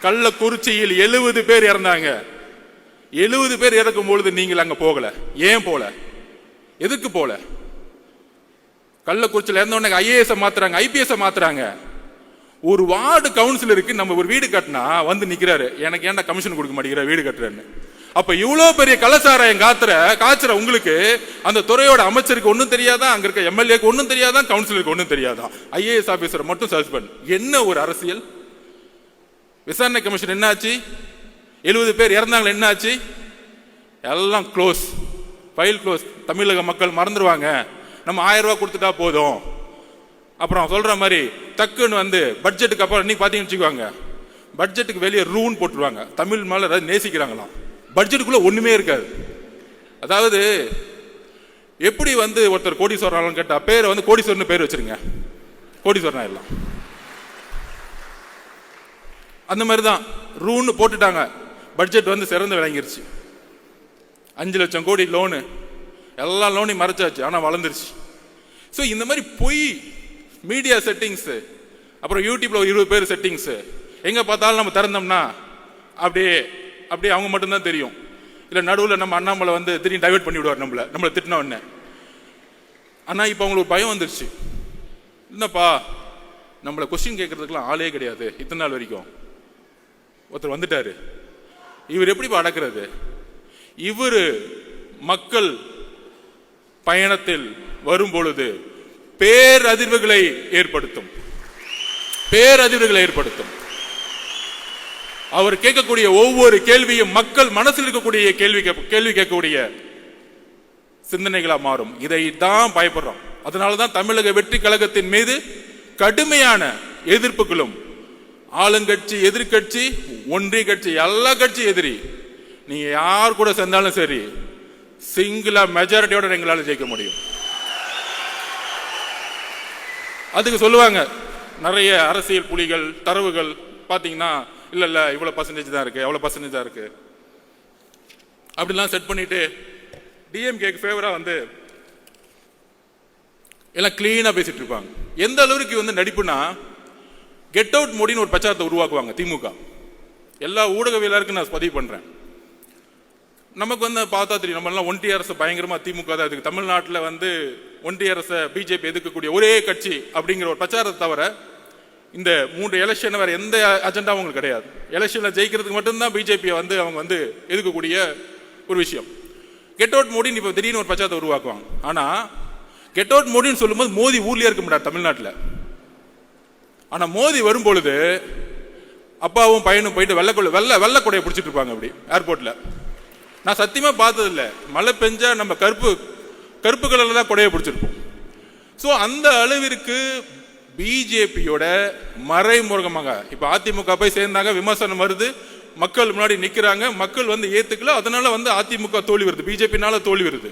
கள்ளக்குறிச்சியில் 70 பேர் இறந்தாங்க. 70 பேர் இறக்கும் பொழுது நீங்கள் அங்க போகல. ஏன் போல? எதுக்கு போல? கள்ளக்குறிச்சியில் இறந்த உடனே ஐஏஎஸ் மாத்துறாங்க, ஐபிஎஸ் மாத்துறாங்க. ஒரு வார்டு கவுன்சிலருக்கு நம்ம ஒரு வீடு கட்டினா வந்து நிக்கிறாரு, எனக்கு ஏன்டா கமிஷன் கொடுக்க மாட்டேங்கிற வீடு கட்டுறேன்னு. அப்ப இவ்வளவு பெரிய கலாச்சாரம் காய்ச்சற உங்களுக்கு அந்த துறையோட அமைச்சருக்கு ஒன்னும் தெரியாதா, அங்க இருக்க எம்எல்ஏக்கு ஒன்னும் தெரியாதா, கவுன்சிலருக்கு ஒன்னும் தெரியாதா, ஐஏஎஸ் ஆபீசர் மட்டும் சர்ச் பண்ணு. என்ன ஒரு அரசியல்? விசாரணை கமிஷன் என்னாச்சு? 70 பேர் இறந்தாங்க, என்னாச்சு? எல்லாம் க்ளோஸ், ஃபைல் க்ளோஸ். தமிழக மக்கள் மறந்துடுவாங்க, நம்ம 1000 ரூபாய் கொடுத்துட்டா போதும். அப்புறம் சொல்ற மாதிரி டக்குன்னு வந்து பட்ஜெட்டுக்கு அப்புறம் இன்னைக்கு பாத்தீங்கன்னு வச்சுக்குவாங்க, பட்ஜெட்டுக்கு வெளியே ரூன் போட்டுருவாங்க. தமிழ் மேல நேசிக்கிறாங்களாம், பட்ஜெட்டுக்குள்ள ஒண்ணுமே இருக்காது. அதாவது எப்படி வந்து ஒருத்தர் கோடீஸ்வரன் கேட்டா பேரை வந்து கோடீஸ்வரன் பேர் வச்சிருங்க, கோடீஸ்வரன் எல்லாம் அந்த மாதிரி தான் ரூன் போட்டுட்டாங்க. பட்ஜெட் வந்து சிறந்து விளங்கிருச்சு. 5 லட்சம் கோடி லோனு, எல்லா லோனையும் மறைச்சாச்சு, ஆனா வளர்ந்துருச்சு. ஸோ இந்த மாதிரி பொய் மீடியா செட்டிங்ஸ், அப்புறம் யூடியூப்ல ஒரு 20 பேர் செட்டிங்ஸ், எங்க பார்த்தாலும் நம்ம திறந்தோம்னா அப்படியே அப்படியே அவங்க மட்டும்தான் தெரியும். இல்லை நடுவில் நம்ம அண்ணாமலை வந்து திடீர்னு டைவர்ட் பண்ணி விடுவார் நம்மளை திட்டின உடனே. ஆனா இப்போ அவங்களுக்கு பயம் வந்துருச்சு, என்னப்பா நம்மளை கொஸ்டின் கேட்கறதுக்குலாம் ஆளே கிடையாது, இத்தனை நாள் வரைக்கும் ஒருத்தர் வந்துட்டாரு, இவர் எப்படி அடக்கிறது? இவர் மக்கள் பயணத்தில் வரும் பொழுது பேரதிர்வுகளை ஏற்படுத்தும். அவர் கேட்கக்கூடிய ஒவ்வொரு கேள்வியும் மக்கள் மனசில் இருக்கக்கூடிய கேள்வி கேட்கக்கூடிய சிந்தனைகளா மாறும். இதை தான் பயப்படுறோம். அதனாலதான் தமிழக வெற்றி கழகத்தின் மீது கடுமையான எதிர்ப்புகளும், ஆளுங்கட்சி, எதிர்கட்சி, ஒன்றிய கட்சி, எல்லா கட்சி எதிரி. நீங்க யார் கூட சேர்ந்தாலும் சரி, சிங்கிளா மெஜாரிட்டியோட எங்களால ஜெயிக்க முடியும். அதுக்கு சொல்லுவாங்க நிறைய அரசியல் புலிகள், தரவுகள் பாத்தீங்கன்னா, இல்ல இவ்வளவு பர்சன்டேஜ் தான் இருக்கு, எவ்வளவு பர்சன்டேஜ் தான் இருக்கு. அப்படிலாம் செட் பண்ணிட்டு டிஎம்கேக்கு ஃபேவரா வந்து எல்லாம் கிளீனா பேசிட்டு இருப்பாங்க. எந்த அளவுக்கு வந்து நடிப்புனா, கெட் அவுட் மோடின்னு ஒரு பிரச்சாரத்தை உருவாக்குவாங்க திமுக. எல்லா ஊடகவியலாருக்கும் நான் பதிவு பண்றேன். நமக்கு வந்து பார்த்தா தெரியும், நம்ம எல்லாம் ஒன்றிய அரசு பயங்கரமா திமுக தான் இருக்கு. தமிழ்நாட்டில் வந்து ஒன்றிய அரசை பிஜேபி எதிர்க்கக்கூடிய ஒரே கட்சி அப்படிங்கிற ஒரு பிரச்சாரத்தை தவிர இந்த 3 எலெக்ஷன் வேற எந்த அஜெண்டா அவங்களுக்கு கிடையாது. எலெக்ஷன்ல ஜெயிக்கிறதுக்கு மட்டும்தான் பிஜேபியை வந்து அவங்க வந்து எதிர்க்கக்கூடிய ஒரு விஷயம். கெட் அவுட் மோடின்னு இப்போ திடீர்னு ஒரு பிரச்சாரத்தை உருவாக்குவாங்க. ஆனா கெட் அவுட் மோடின்னு சொல்லும்போது மோடி ஊர்லயே இருக்க முடியாது தமிழ்நாட்டில். ஆனா மோடி வரும்பொழுது அப்பாவும் பையனும் போயிட்டு வெள்ள கொடையை பிடிச்சிட்டு இருப்பாங்க அப்படி ஏர்போர்ட்ல. நான் சத்தியமா பார்த்தது இல்லை. மழை பெஞ்சா நம்ம கருப்பு கலர்ல தான் கொடையை பிடிச்சிருப்போம். ஸோ அந்த அளவிற்கு பிஜேபியோட மறைமுகமாக இப்ப அதிமுக போய் சேர்ந்தாங்க, விமர்சனம் வருது, மக்கள் முன்னாடி நிக்கிறாங்க, மக்கள் வந்து ஏத்துக்கல, அதனால வந்து அதிமுக தோல்வி வருது, பிஜேபினால தோல்வி வருது.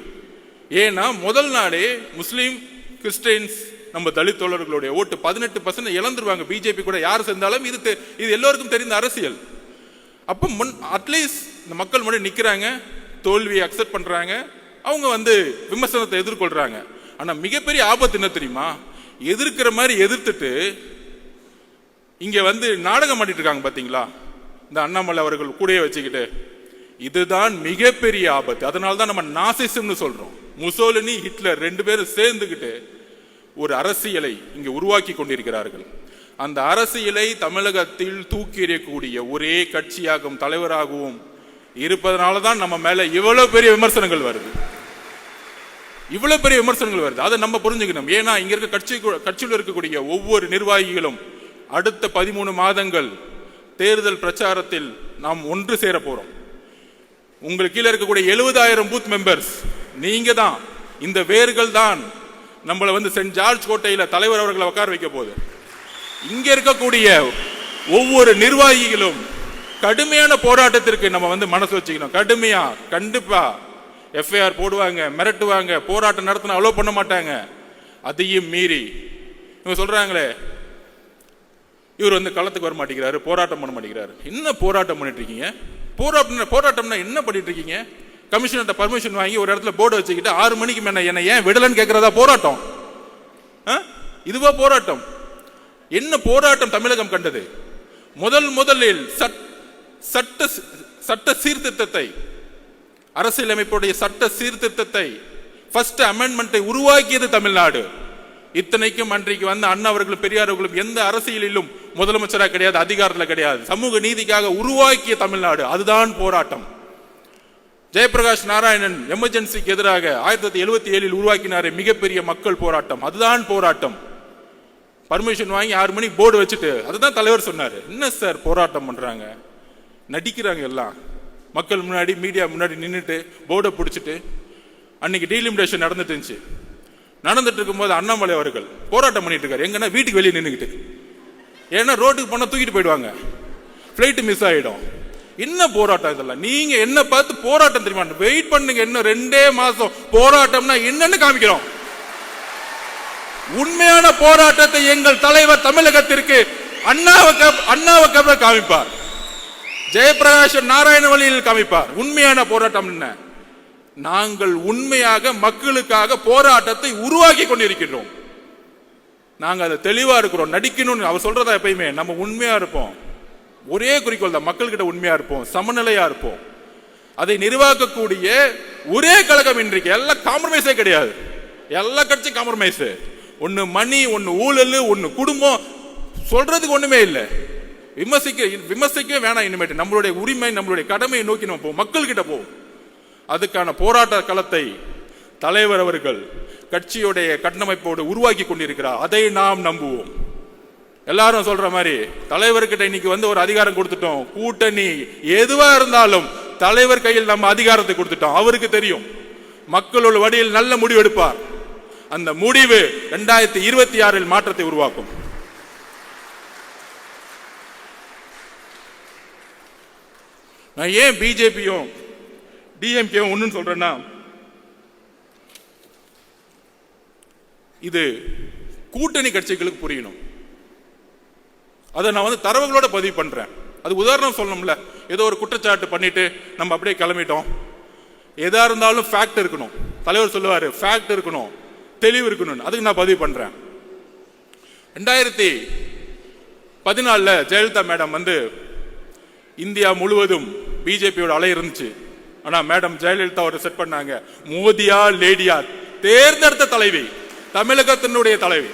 ஏன்னா முதல் நாளே முஸ்லீம், கிறிஸ்டியன்ஸ், நம்ம தலித் தோழர்களுடைய ஓட்டு 18% இழந்துருவாங்க பிஜேபி கூட யார் சேர்ந்தாலும். இது எல்லோருக்கும் தெரிந்த அரசியல். அப்ப அட்லீஸ்ட் இந்த மக்கள் முன்னாடி நிக்கிறாங்க, தோல்வியை அக்செப்ட் பண்றாங்க, அவங்க வந்து விமர்சனத்தை எதிர்கொள்றாங்க. ஆனா மிகப்பெரிய ஆபத்து என்ன தெரியுமா? எதிர்க்கிற மாதிரி எதிர்த்துட்டு இங்க வந்து நாடகம் ஆடிட்டு இருக்காங்க பாத்தீங்களா, இந்த அண்ணாமலை அவர்கள் கூடயே வச்சுக்கிட்டு. இதுதான் மிகப்பெரிய ஆபத்து. அதனால்தான் நம்ம நாசிசம்னு சொல்றோம். முசோலினி, ஹிட்லர் 2 பேரும் சேர்ந்துகிட்டு ஒரு அரசியலை இங்க உருவாக்கி கொண்டிருக்கிறார்கள். அந்த அரசியலை தமிழகத்தில் தூக்கி எறியக்கூடிய ஒரே கட்சியாகவும் தலைவராகவும் இருப்பதனாலதான் நம்ம மேல இவ்வளவு பெரிய விமர்சனங்கள் வருது. அதை நம்ம புரிஞ்சுக்கணும். ஏன்னா இங்க இருக்க கட்சியில் இருக்கக்கூடிய ஒவ்வொரு நிர்வாகிகளும் அடுத்த 13 மாதங்கள் தேர்தல் பிரச்சாரத்தில் நாம் ஒன்று சேர போறோம். உங்களுக்கு கீழே இருக்கக்கூடிய 70,000 பூத் மெம்பர்ஸ் நீங்க தான். இந்த வேர்கள் தான் நம்மளை வந்து சென்ட் ஜார்ஜ் கோட்டையில தலைவர் அவர்களை உட்கார வைக்க போகுது. இங்க இருக்கக்கூடிய ஒவ்வொரு நிர்வாகிகளும் கடுமையான போராட்டத்திற்கு நம்ம வந்து மனசு வச்சுக்கணும். கடுமையா, கண்டிப்பா எஃப்ஐஆர் போடுவாங்க, மிரட்டுவாங்க, போராட்டம் நடத்தின அலோ பண்ண மாட்டாங்க. அதையும் மீறி இவங்க சொல்றாங்களே, இவர் வந்து களத்துக்கு வர மாட்டேங்கிறாரு, போராட்டம் பண்ண மாட்டேங்கிறாரு. என்ன போராட்டம் பண்ணிட்டு இருக்கீங்க? போராட்டம்னா என்ன பண்ணிட்டு இருக்கீங்க? கமிஷனர்ட்ட பர்மிஷன் வாங்கி ஒரு இடத்துல போர்டு வச்சுக்கிட்டு 6 மணிக்கு மேல என்ன ஏன் விடலன்னு கேட்கறதா போராட்டம்? இதுவா போராட்டம்? என்ன போராட்டம் தமிழகம் கண்டது? முதலில் சட்ட சீர்திருத்தத்தை, அரசியலமைப்புடைய சட்ட சீர்திருத்தத்தை, ஃபர்ஸ்ட் அமெண்ட்மெண்டை உருவாக்கியது தமிழ்நாடு. இத்தனைக்கும் அன்றைக்கு வந்து அண்ணா அவர்களும் பெரியார் அவர்களும் எந்த அரசியலிலும் முதலமைச்சராக கிடையாது, அதிகாரத்தில் கிடையாது, சமூக நீதிக்காக உருவாக்கிய தமிழ்நாடு. அதுதான் போராட்டம். ஜெயபிரகாஷ் நாராயணன் எமர்ஜென்சிக்கு எதிராக 1977 உருவாக்கினாரே மிகப்பெரிய மக்கள் போராட்டம். அதுதான் போராட்டம். பர்மிஷன் வாங்கி 6 மணிக்கு போர்டு வச்சுட்டு, அதுதான் தலைவர் சொன்னாரு. என்ன சார் போராட்டம் பண்றாங்க, நடிக்கிறாங்க எல்லாம். மக்கள் முன்னாடி, மீடியா முன்னாடி நின்றுட்டு போர்டை பிடிச்சிட்டு அன்னைக்கு டீலிமிடேஷன் நடந்துட்டு இருக்கும்போது அண்ணாமலை அவர்கள் போராட்டம் பண்ணிட்டு இருக்காரு. எங்கன்னா வீட்டுக்கு வெளியே நின்றுக்கிட்டு. ஏன்னா ரோட்டுக்கு போனா தூக்கிட்டு போயிடுவாங்க, பிளைட் மிஸ் ஆயிடும். என்ன போராட்டம் இதெல்லாம்? நீங்க என்ன பார்த்து போராட்டம் தெரியுமா? வெயிட் பண்ணுங்க, இன்னும் 2 மாசம் போராட்டம்னா என்னன்னு காமிக்கிறோம். உண்மையான போராட்டத்தை எங்கள் தலைவர் தமிழகத்திற்கு அண்ணாவுக்கு காமிப்பார், ஜெயபிரகாஷ் நாராயண வழியில் காமிப்பார். உண்மையான போராட்டம் என்ன? நாங்கள் உண்மையாக மக்களுக்காக போராட்டத்தை உருவாக்கி கொண்டிருக்கிறோம். நாங்க அதை தெளிவா இருக்கிறோம். நடிக்கணும்னு அவர் சொல்றதா எப்பயுமே நம்ம உண்மையா இருப்போம். ஒரே குறிக்கோள் தான், மக்கள்கிட்ட உண்மையா இருப்போம், சமநிலையா இருப்போம். அதை நிர்வாகக்கூடிய ஒரே கழகம் இன்றைக்கு. எல்லாம் காம்ப்ரமைஸே கிடையாது, எல்லா கட்சியும் காம்ப்ரமைஸ். ஒன்னு மணி, ஒன்னு ஊழல், ஒன்னு குடும்பம், சொல்றதுக்கு ஒண்ணுமே இல்லை. விமர்சிக்க வேணாம். இனிமேட்டு நம்மளுடைய உரிமை, நம்மளுடைய கடமையை நோக்கி நம்ம போவோம், மக்கள்கிட்ட போவோம். அதுக்கான போராட்ட களத்தை தலைவர் அவர்கள் கட்சியுடைய கட்டமைப்போடு உருவாக்கி கொண்டிருக்கிறார். அதை நாம் நம்புவோம். எல்லாரும் சொல்ற மாதிரி தலைவர்கிட்ட இன்னைக்கு வந்து ஒரு அதிகாரம் கொடுத்துட்டோம். கூட்டணி எதுவா இருந்தாலும் தலைவர் கையில் நம்ம அதிகாரத்தை கொடுத்துட்டோம். அவருக்கு தெரியும் மக்களோட வழியில் நல்ல முடிவு எடுப்பார். அந்த முடிவு 2026 மாற்றத்தை உருவாக்கும். நான் ஏன் பிஜேபியும் டிஎம்கேவும் ஒன்னு சொல்றேன்னா, இது கூட்டணி கட்சிகளுக்கு புரியணும். அதை நான் வந்து தரவுகளோட பதிவு பண்றேன். அது உதாரணம் சொல்லணும்ல. ஏதோ ஒரு குற்றச்சாட்டு பண்ணிட்டு நம்ம அப்படியே கிளம்பிட்டோம், எதா இருந்தாலும் ஃபேக்ட் இருக்கணும். தலைவர் சொல்லுவாரு ஃபேக்ட் இருக்கணும், தெளிவு இருக்கணும். அதுக்கு நான் பதிவு பண்றேன். 2014 ஜெயலலிதா மேடம் வந்து இந்தியா முழுவதும் பிஜேபியோட அலை இருந்துச்சு. ஆனா மேடம் ஜெயலலிதா ஒரு செட் பண்ணாங்க, மோதியா லேடியா தேர்ந்தெடுத்த தலைவி, தமிழகத்தினுடைய தலைவி.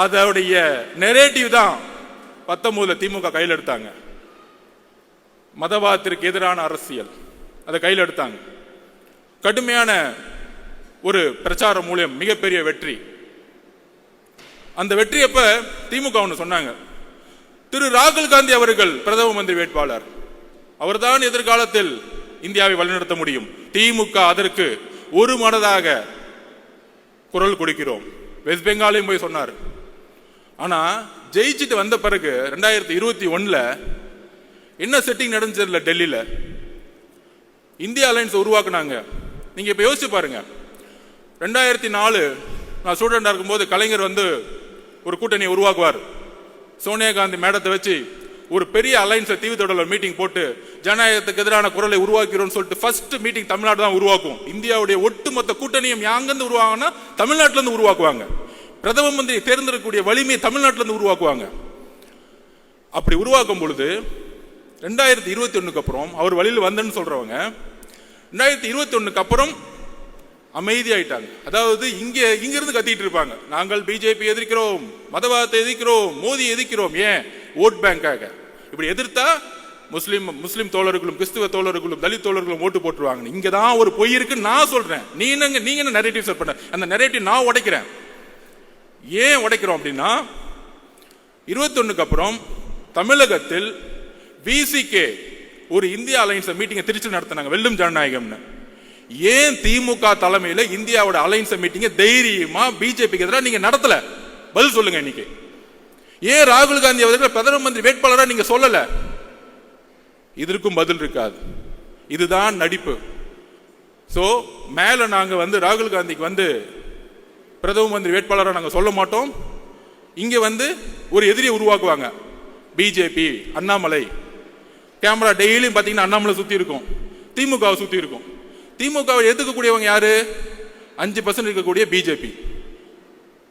அதோடைய நெரேட்டிவ் தான் 19 திமுக கையில் எடுத்தாங்க. மதவாதத்திற்கு எதிரான அரசியல் அதை கையில் எடுத்தாங்க. கடுமையான ஒரு பிரச்சாரம் மூலம் மிகப்பெரிய வெற்றி. அந்த வெற்றி அப்ப திமுக ஒன்று சொன்னாங்க, திரு ராகுல் காந்தி அவர்கள் பிரதம மந்திரி வேட்பாளர், அவர்தான் எதிர்காலத்தில் இந்தியாவை வழிநடத்த முடியும். திமுக அதற்கு ஒரு மனதாக குரல் கொடுக்கிறோம். வெஸ்ட் பெங்காலையும் போய் சொன்னார். ஆனா ஜெயிச்சுட்டு வந்த பிறகு 2021 என்ன செட்டிங் நடந்துச்சு டெல்லியில, இந்தியா அலைன்ஸ் உருவாக்குனாங்க. நீங்க இப்ப யோசிச்சு பாருங்க. 2004 நான் ஸ்டூடெண்டா இருக்கும்போது கலைஞர் வந்து ஒரு கூட்டணியை உருவாக்குவார். சோனியா காந்தி மேடத்தை வச்சு ஒரு பெரிய அலைன்ஸ் தீவுத்தொடர்ல மீட்டிங் போட்டு ஜனநாயகத்துக்கு எதிரான குரலை உருவாக்கிறோம்னு சொல்லிட்டு ஃபர்ஸ்ட் மீட்டிங் தமிழ்நாடு தான் உருவாக்கும். இந்தியாவுடைய ஒட்டுமொத்த கூட்டணியும் யாங்கிருந்து உருவாங்கன்னா தமிழ்நாட்டில இருந்து உருவாக்குவாங்க. பிரதம மந்திரி தேர்ந்தெடுக்கக்கூடிய வலிமையை தமிழ்நாட்டில இருந்து உருவாக்குவாங்க. அப்படி உருவாக்கும் பொழுது 2021 அப்புறம் அவர் வழியில் வந்தேன்னு சொல்றவங்க 2021 அப்புறம் அமைதியாயிட்டாங்க. அதாவது இங்கிருந்து கத்திட்டு இருப்பாங்க, நாங்கள் பிஜேபி எதிர்க்கிறோம், மதவாதத்தை எதிர்க்கிறோம், மோடி எதிர்க்கிறோம். ஏன்? ஓட் பேங்காக. இப்படி எதிர்த்தா முஸ்லிம் தோழர்களும் கிறிஸ்துவ தோழர்களும் தலித் தோழர்களும் ஓட்டு போட்டுருவாங்க. இங்கதான் ஒரு பொய் இருக்குன்னு நான் சொல்றேன். நீங்க என்ன நரேட்டிவ் செட் பண்ண, அந்த நரேட்டிவ் நான் உடைக்கிறேன். ஏன் உடைக்கிறோம் அப்படின்னா 21 அப்புறம் தமிழகத்தில் விசிகே ஒரு இந்தியா அலைன்ஸ் மீட்டிங்கை திருச்சி நடத்தினாங்க, வெல்லும் ஜனநாயகம்னு. ஏன் திமுக தலைமையில இந்தியாவோட அலைன்ஸ் மீட்டிங்க தைரியமா பிஜேபிக்கு எதிராக நீங்க நடத்தல? பதில் சொல்லுங்க. இன்னைக்கு ஏன் ராகுல் காந்தி அவர்கள் பிரதம மந்திரி வேட்பாளரா நீங்க சொல்லல? இதற்கும் பதில் இருக்காது. இதுதான் நடிப்பு. சோ மேல நாங்க வந்து ராகுல் காந்திக்கு வந்து பிரதம மந்திரி வேட்பாளரா நாங்க சொல்ல மாட்டோம். இங்க வந்து ஒரு எதிரியை உருவாக்குவாங்க பிஜேபி, அண்ணாமலை. கேமரா டெய்லியும் பாத்தீங்கன்னா அண்ணாமலை சுத்தி இருக்கும், திமுகவை சுத்தி இருக்கும். திமுகவை எதிர்க்கக்கூடியவங்க யாரு? 5% இருக்கக்கூடிய பிஜேபி.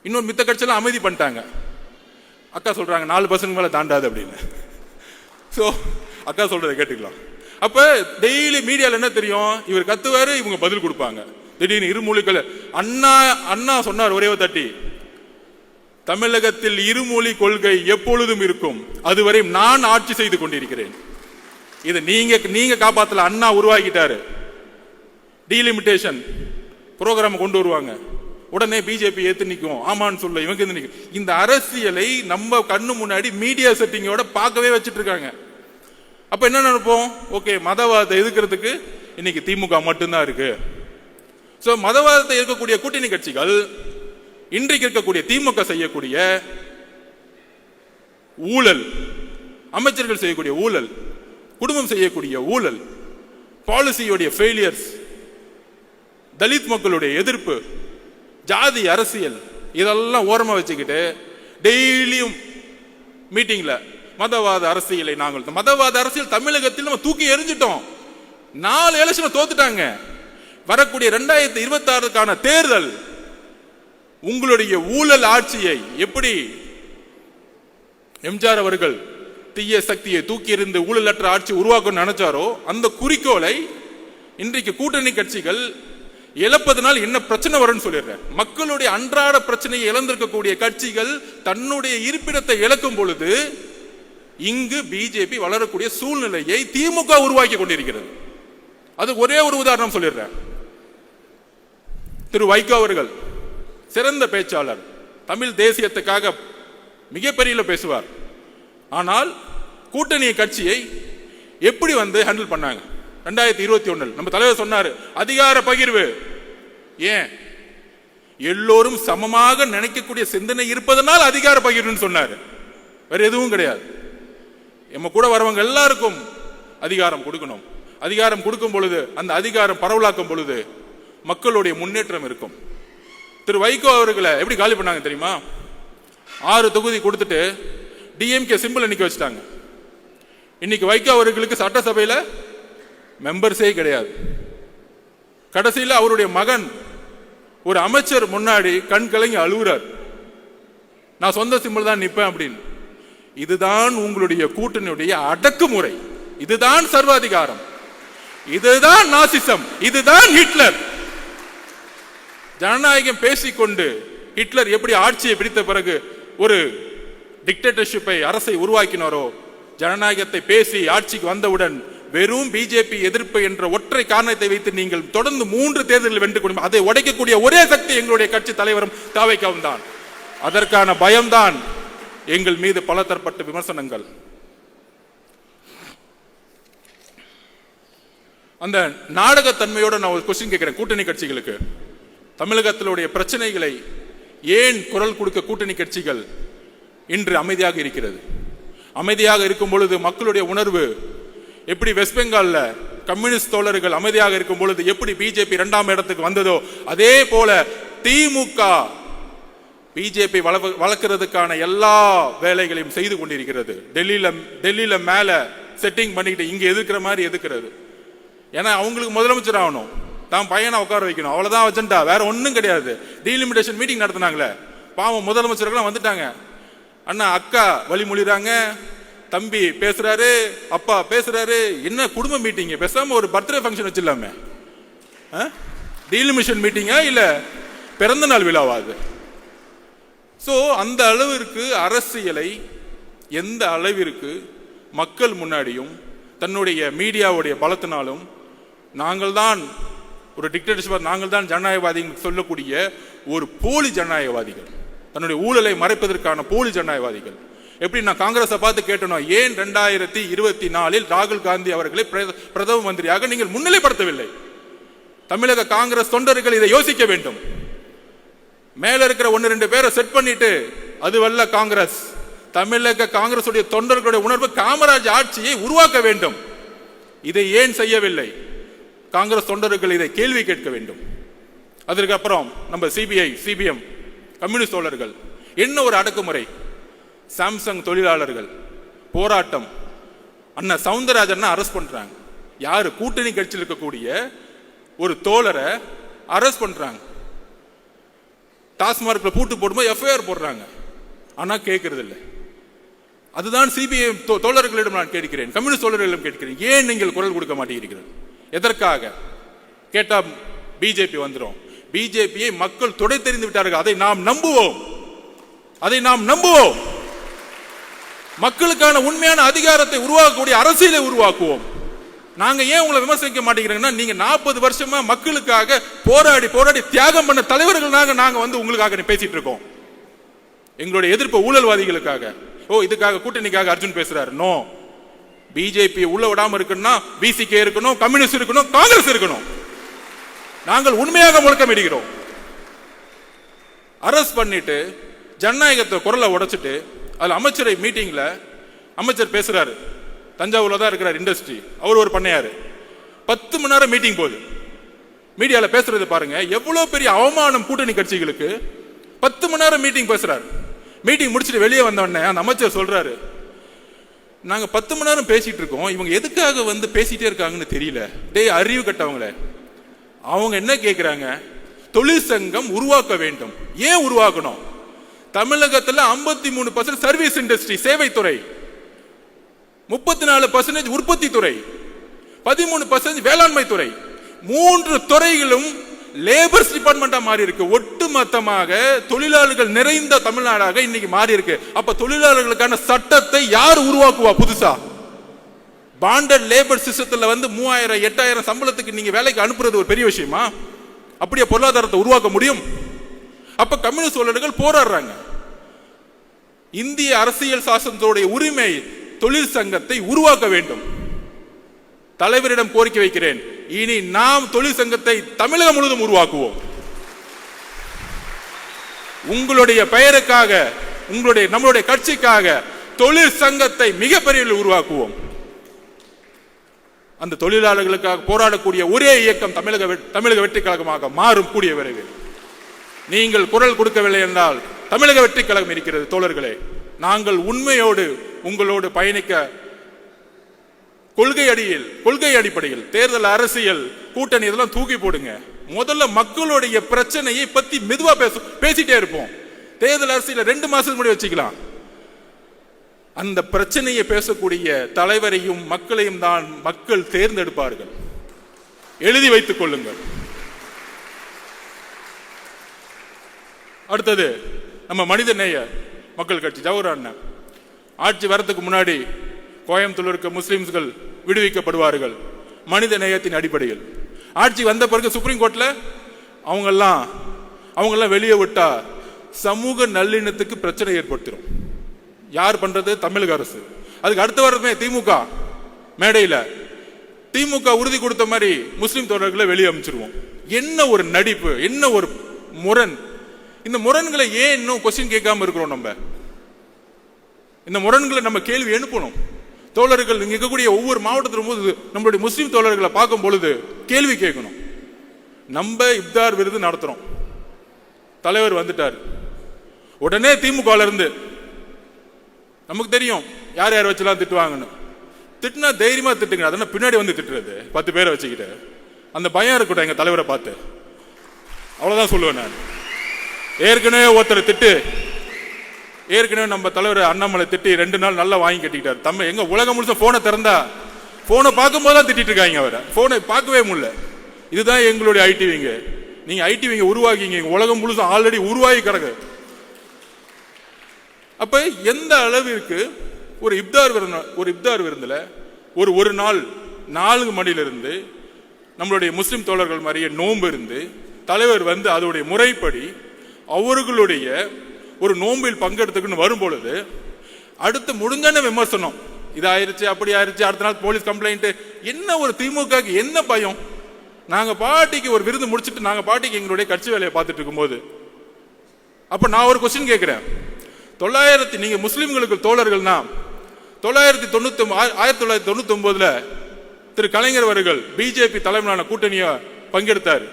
இன்னொரு மித்த கட்சியெல்லாம் அமைதி பண்ணிட்டாங்க. அக்கா சொல்றாங்க 4% மேல தாண்டாது அப்படின்னு. சோ அக்கா சொல்றதை கேட்டுக்கலாம். அப்ப டெய்லி மீடியால என்ன தெரியும்? இவர் கத்துவாரு, இவங்க பதில் கொடுப்பாங்க. திடீர்னு இருமொழிகள். அண்ணா சொன்னார் ஒரே தட்டி, தமிழகத்தில் இருமொழி கொள்கை எப்பொழுதும் இருக்கும், அதுவரை நான் ஆட்சி செய்து கொண்டிருக்கிறேன். இதை நீங்க காப்பாத்தல, அண்ணா உருவாக்கிட்டாரு. டீலிமிட்டேஷன் புரோகிராம் கொண்டு வருவாங்க, உடனே பிஜேபி ஏத்து நிற்கும், ஆமான்னு சொல்ல இவங்க நிற்கும். இந்த அரசியலை நம்ம கண்ணு முன்னாடி மீடியா செட்டிங்கோட பார்க்கவே வச்சுட்டு இருக்காங்க. அப்ப என்ன நினைப்போம்? ஓகே, மதவாதத்தை எதிர்க்கிறதுக்கு இன்னைக்கு திமுக மட்டும்தான் இருக்கு. சோ மதவாதத்தை இருக்கக்கூடிய கூட்டணி கட்சிகள் இன்றைக்கு இருக்கக்கூடிய திமுக செய்யக்கூடிய ஊழல், அமைச்சர்கள் செய்யக்கூடிய ஊழல், குடும்பம் செய்யக்கூடிய ஊழல், பாலிசியோடைய ஃபெயிலியர்ஸ், தலித் மக்களுடைய எதிர்ப்பு, ஜாதி அரசியல், இதெல்லாம் ஓரமா வச்சுக்கிட்டு டெய்லியும் மீட்டிங்ல மதவாத அரசியலை நாங்கள் மதவாத அரசியல் தமிழகத்தில் நம்ம தூக்கி எறிஞ்சிட்டோம். 4 எலெக்ஷன் தோத்துட்டாங்க. வரக்கூடிய 2026 தேர்தல் உங்களுடைய ஊழல் ஆட்சியை எப்படி எம்ஜிஆர் அவர்கள் தீய சக்தியை தூக்கி எறிந்து ஊழலற்ற ஆட்சி உருவாக்க நினைச்சாரோ அந்த குறிக்கோளை இன்றைக்கு கூட்டணி கட்சிகள் இழப்பதனால் என்ன பிரச்சனை வரும்னு சொல்லிடுறேன். மக்களுடைய அன்றாட பிரச்சனையை இழந்திருக்கக்கூடிய கட்சிகள் தன்னுடைய இருப்பிடத்தை இழக்கும் பொழுது இங்கு பிஜேபி வளரக்கூடிய சூழ்நிலையை திமுக உருவாக்கி கொண்டிருக்கிறது. அது ஒரே ஒரு உதாரணம் சொல்லிடுறேன். திரு வைகோ அவர்கள் சிறந்த பேச்சாளர், தமிழ் தேசியத்துக்காக மிகப்பெரிய பேசுவார். ஆனால் கூட்டணி கட்சியை எப்படி ஹேண்டில் பண்ணாங்க? 2021 நம்ம தலைவர் சொன்னாரு, அதிகார பகிர்வு. ஏன்? எல்லோரும் சமமாக நினைக்கக்கூடிய சிந்தனை இருப்பதனால் அதிகார பகிர்வுன்னு சொன்னாரு. வேற எதுவும் கிடையாது. நம்ம கூட வரவங்க எல்லாருக்கும் அதிகாரம் கொடுக்கணும். அதிகாரம் கொடுக்கும் பொழுது அந்த அதிகாரம் பரவலாக்கும் பொழுது மக்களுடைய முன்னேற்றம் இருக்கும். திரு வைகோ அவர்களை எப்படி காலி பண்ணாங்க தெரியுமா? 6 தொகுதி கொடுத்துட்டு டிஎம்கே சிம்பிள் நிக்க வச்சுட்டாங்க. இன்னைக்கு வைகோ அவர்களுக்கு சட்டசபையில மெம்பர்ஸே கிடையாது. கடைசியில் அவருடைய மகன் ஒரு அமைச்சர் முன்னாடி கண் கலங்கி அழுகுறார், நான் சொந்த சிம்பிள் தான் நிற்பேன் அப்படின்னு. இதுதான் உங்களுடைய கூட்டணியுடைய அடக்குமுறை, இதுதான் சர்வாதிகாரம், இதுதான் நாசிசம், இதுதான் ஹிட்லர். ஜனநாயகம் பேசிக்கொண்டு ஹிட்லர் எப்படி ஆட்சியை பிடித்த பிறகு ஒரு டிக்டேட்டர்ஷிப்பை அரசை உருவாக்கினாரோ, ஜனநாயகத்தை பேசி ஆட்சிக்கு வந்தவுடன் வெறும் பிஜேபி எதிர்ப்பு என்ற ஒற்றை காரணத்தை வைத்து நீங்கள் தொடர்ந்து 3 தேர்தலில் வென்று கொண்டு அதை உடைக்கக்கூடிய ஒரே சக்தி எங்களுடைய கட்சி தலைவரும் தாவேக்காவும் தான். அதற்கான பயம்தான் எங்கள் மீது பல தரப்பட்ட விமர்சனங்கள். அந்த நாடகத்தன்மையோட நான் ஒரு கொஸ்டின் கேட்கிறேன் கூட்டணி கட்சிகளுக்கு. தமிழகத்திலுடைய பிரச்சனைகளை ஏன் குரல் கொடுக்க கூட்டணி கட்சிகள் இன்று அமைதியாக இருக்கிறது? அமைதியாக இருக்கும் பொழுது மக்களுடைய உணர்வு எப்படி வெஸ்ட் பெங்கால்ல கம்யூனிஸ்ட் தோழர்கள் அமைதியாக இருக்கும் பொழுது எப்படி பிஜேபி 2ஆம் இடத்துக்கு வந்ததோ, அதே போல திமுக பிஜேபி வளர்க்கிறதுக்கான எல்லா வேலைகளையும் செய்து கொண்டிருக்கிறது. டெல்லியில மேல செட்டிங் பண்ணிட்டு இங்க எதிர்க்கிற மாதிரி எதிர்க்கிறது. ஏன்னா அவங்களுக்கு முதலமைச்சர் ஆகணும், தான் பையனை உட்கார வைக்கணும், அவ்வளவுதான் அஜெண்டா, வேற ஒன்றும் கிடையாது. டீலிமிடேஷன் மீட்டிங் நடத்தினாங்களே, பாவம் முதலமைச்சர்கள் வந்துட்டாங்க, அண்ணா அக்கா வழிமொழிறாங்க, தம்பி பேசுறாரு, அப்பா பேசுறாரு, என்ன குடும்ப மீட்டிங், பேசாம ஒரு பர்த்டே ஃபங்க்ஷன் வச்சிடலாமே. டீலிமிஷன் மீட்டிங்கா இல்ல பிறந்த நாள் விழாவாது? சோ அந்த அளவிற்கு அரசியலை எந்த அளவிற்கு மக்கள் முன்னாடியும் தன்னுடைய மீடியாவுடைய பலத்தினாலும் நாங்கள் தான் ஒரு டிக்டேட்டர்ஷிப், நாங்கள் தான் ஜனநாயகவாதிகள் சொல்லக்கூடிய ஒரு போலி ஜனநாயகவாதிகள், தன்னுடைய ஊழலை மறைப்பதற்கான போலி ஜனநாயகவாதிகள். எப்படி நான் காங்கிரஸை பார்த்து கேட்டணும், ஏன் 2024 ராகுல் காந்தி அவர்களை பிரதம மந்திரியாக நீங்கள் முன்னிலைப்படுத்தவில்லை? தமிழக காங்கிரஸ் தொண்டர்கள் இதை யோசிக்க வேண்டும். மேல இருக்கிற 1-2 பேரை செட் பண்ணிட்டு அதுவல்ல காங்கிரஸ். தமிழக காங்கிரஸ் தொண்டர்களுடைய உணர்வு காமராஜ் ஆட்சியை உருவாக்க வேண்டும். இதை ஏன் செய்யவில்லை? காங்கிரஸ் தொண்டர்கள் இதை கேள்வி கேட்க வேண்டும். அதற்கு அப்புறம் நம்ம சிபிஐ சிபிஎம் கம்யூனிஸ்ட் தோழர்கள் என்ன ஒரு அடக்குமுறை. சாம்சங் தொழிலாளர்கள் போராட்டம், அண்ணா சவுந்தரராஜன் அரெஸ்ட் பண்றாங்க. யாரு? கூட்டணி கட்சியில் இருக்கக்கூடிய ஒரு தோழரை அரெஸ்ட் பண்றாங்க. டாஸ்மார்க்ல பூட்டு போடும்போது எஃப்ஐஆர் போடுறாங்க, ஆனா கேட்கறது இல்லை. அதுதான் சிபிஐ தோழர்களிடம் நான் கேட்கிறேன், கம்யூனிஸ்ட் தோழர்களிடம் கேட்கிறேன், ஏன் நீங்கள் குரல் கொடுக்க மாட்டேங்கிறீர்கள்? எதற்காக கேட்டா பிஜேபி வந்துடும். பிஜேபியை மக்கள் தொடை தெரிந்து விட்டார்கள். அதை நாம் நம்புவோம், அதை நாம் நம்புவோம். மக்களுக்கான உண்மையான அதிகாரத்தை உருவாக்கக்கூடிய அரசியலை உருவாக்குவோம். நாங்க ஏன் உங்களை விமர்சிக்க மாட்டேங்கிறோம்னா, நீங்க 40 வருஷமா மக்களுக்காக போராடி போராடி தியாகம் பண்ண தலைவர்கள் நாங்க வந்து உங்களுக்காக பேசிட்டு இருக்கோம். எங்களுடைய எதிர்ப்பு ஊழல்வாதிகளுக்காக. ஓ, இதுக்காக கூட்டணிக்காக அர்ஜுன் பேசுறாரு. நோ, பிஜேபி உள்ள விடாம இருக்குன்னா பிசிகே இருக்கணும், கம்யூனிஸ்ட் இருக்கணும், காங்கிரஸ் இருக்கணும். நாங்கள் உண்மையாக முழக்கமிடுகிறோம். அரஸ்ட் பண்ணிட்டு ஜனநாயகத்தை குரலை உடைச்சிட்டு அதுல அமைச்சரை மீட்டிங்ல அமைச்சர் பேசுறாரு. தஞ்சாவூர்ல தான் இருக்கிறார் இண்டஸ்ட்ரி, அவர் ஒரு பண்ணையாரு. 10 மணி நேரம் மீட்டிங் போகுது. மீடியால பேசுறது பாருங்க, எவ்வளவு பெரிய அவமானம் கூட்டணி கட்சிகளுக்கு. 10 மணி நேரம் மீட்டிங் பேசுறாரு. மீட்டிங் முடிச்சுட்டு வெளியே வந்த உடனே அந்த அமைச்சர் சொல்றாரு, நாங்க 10 மணி நேரம் பேசிட்டு இருக்கோம், இவங்க எதுக்காக வந்து பேசிட்டே இருக்காங்கன்னு தெரியல. டேய் அறிவு கட்டவங்களே, அவங்க என்ன கேட்கிறாங்க? தொழிற்சங்கம் உருவாக்க வேண்டும். ஏன் உருவாக்கணும்? தமிழகத்தில் 53% சர்வீஸ் இண்டஸ்ட்ரி, சேவைத்துறை, 34% உற்பத்தி துறை, 13% வேளாண்மை துறை. 3 துறைகளும் லேபர்ஸ் டிபார்ட்மெண்டா மாறி இருக்கு. ஒட்டுமொத்தமாக தொழிலாளர்கள் நிறைந்த தமிழ்நாடாக இன்னைக்கு மாறி இருக்கு. அப்ப தொழிலாளர்களுக்கான சட்டத்தை யார் உருவாக்குவா? புதுசா பாண்டட் லேபர் சிஸ்டத்துல வந்து 3000 8000 சம்பளத்துக்கு நீங்க வேலைக்கு அனுப்புறது ஒரு பெரிய விஷயமா? அப்படியே பொருளாதாரத்தை உருவாக்க முடியும்? அப்ப கம்யூனிஸ்ட் தோழர்கள் போராடுறாங்க. இந்திய அரசியல் சாசனத்தோடைய உரிமை தொழிற்சங்கத்தை உருவாக்க வேண்டும். தலைவரிடம் கோரிக்கை வைக்கிறேன், இனி நாம் தொழிற்சங்கத்தை தமிழகம் முழுவதும் உருவாக்குவோம். உங்களுடைய பெயருக்காக, நம்மளுடைய கட்சிக்காக தொழிற்சங்கத்தை மிகப்பெரிய உருவாக்குவோம். அந்த தொழிலாளர்களுக்காக போராடக்கூடிய ஒரே இயக்கம் தமிழக வெற்றி கழகமாக மாறும் கூடிய விரைவில். நீங்கள் குரல் கொடுக்கவில்லை என்றால் தமிழக வெற்றி கழகம் இருக்கிறது. தோழர்களே, நாங்கள் உண்மையோடு உங்களோடு பயணிக்க கொள்கை அடிப்படையில் தேர்தல் அரசியல் கூட்டணி இதெல்லாம் தூக்கி போடுங்க. முதல்ல மக்களுடைய பிரச்சனையை பத்தி மெதுவா பேசிட்டே இருப்போம். தேர்தல் அரசியல 2 மாசத்துக்கு முன்னாடி வச்சுக்கலாம். அந்த பிரச்சனையை பேசக்கூடிய தலைவரையும் மக்களையும் தான் மக்கள் தேர்ந்தெடுப்பார்கள். எழுதி வைத்துக் கொள்ளுங்கள். அடுத்தது நம்ம மனிதநேய மக்கள் கட்சி ஜவஹர் அண்ணன் ஆட்சி வரதுக்கு முன்னாடி கோயம்புத்தூர் இருக்க முஸ்லிம்கள் விடுவிக்கப்படுவார்கள் மனித நேயத்தின் அடிப்படையில். ஆட்சி வந்த பிறகு சுப்ரீம் கோர்ட்ல அவங்கெல்லாம் வெளியே விட்டா சமூக நல்லிணத்துக்கு பிரச்சனை ஏற்படுத்திடும். யார் பண்றது? தமிழக அரசு. அதுக்கு அடுத்த வாரமே திமுக மேடையில திமுக உறுதி கொடுத்த மாதிரி முஸ்லிம் தோழர்களை வெளியே அமைச்சிருவோம். என்ன ஒரு நடிப்பு, என்ன ஒரு முரண்! இந்த முரண்களை ஏன் இன்னும் கொஸ்டின் கேட்காம இருக்கிறோம்? நம்ம இந்த முரண்களை நம்ம கேள்வி எழுப்பணும். தோழர்கள் இங்க இருக்கக்கூடிய ஒவ்வொரு மாவட்டத்திலும் போது நம்மளுடைய முஸ்லிம் தோழர்களை பார்க்கும் பொழுது கேள்வி கேட்கணும். நம்ம இப்தார் விருது நடத்துறோம், தலைவர் வந்துட்டார், உடனே திமுக இருந்து நமக்கு தெரியும் யார் யார் வச்செல்லாம் திட்டுவாங்கன்னு. திட்டுனா தைரியமா திட்டுங்க, அதெல்லாம் பின்னாடி வந்து திட்டுறது 10 பேரை வச்சுக்கிட்டு அந்த பயம் இருக்கட்டும் எங்க தலைவரை பார்த்து. அவ்வளவுதான் சொல்லுவேன் நான். ஏற்கனவே ஒருத்தர் திட்டு, ஏற்கனவே நம்ம தலைவர் அண்ணாமலை திட்டி 2 நாள் நல்லா வாங்கி கட்டிக்கிட்டார். தம்ம எங்க உலகம் முழுச போனை திறந்தா போனை பார்க்கும் போதுதான் திட்டிட்டு இருக்காங்க. அவரை போனை பார்க்கவே முடியல. இதுதான் எங்களுடைய ஐடிவிங்க. நீங்க ஐடிவிங்க உருவாக்கிங்க, உலகம் முழுச ஆல்ரெடி உருவாகி கிடக்கு. அப்ப எந்த அளவிற்கு ஒரு இப்தார் விருந்துல ஒரு நாள் 4 மணிலிருந்து நம்மளுடைய முஸ்லிம் தோழர்கள் மாதிரியே நோன்பு இருந்து தலைவர் வந்து அதோடைய முறைப்படி அவர்களுடைய ஒரு நோம்பில் பங்கெடுத்துக்குன்னு வரும் பொழுது அடுத்து முடிஞ்சான விமர்சனம், இது ஆயிருச்சு அப்படி ஆயிருச்சு, அடுத்த நாள் போலீஸ் கம்ப்ளைண்ட். என்ன ஒரு திமுக என்ன பயம்? நாங்க பாட்டிக்கு ஒரு விருது முடிச்சுட்டு நாங்க பாட்டிக்கு எங்களுடைய கட்சி வேலையை பார்த்துட்டு இருக்கும்போது அப்ப நான் ஒரு கொஸ்டின் கேட்கிறேன். நீங்க முஸ்லிம்களுக்கு தோழர்கள்னா 1999 திரு கலைஞர் அவர்கள் பிஜேபி தலைமையிலான கூட்டணியை பங்கெடுத்தார்.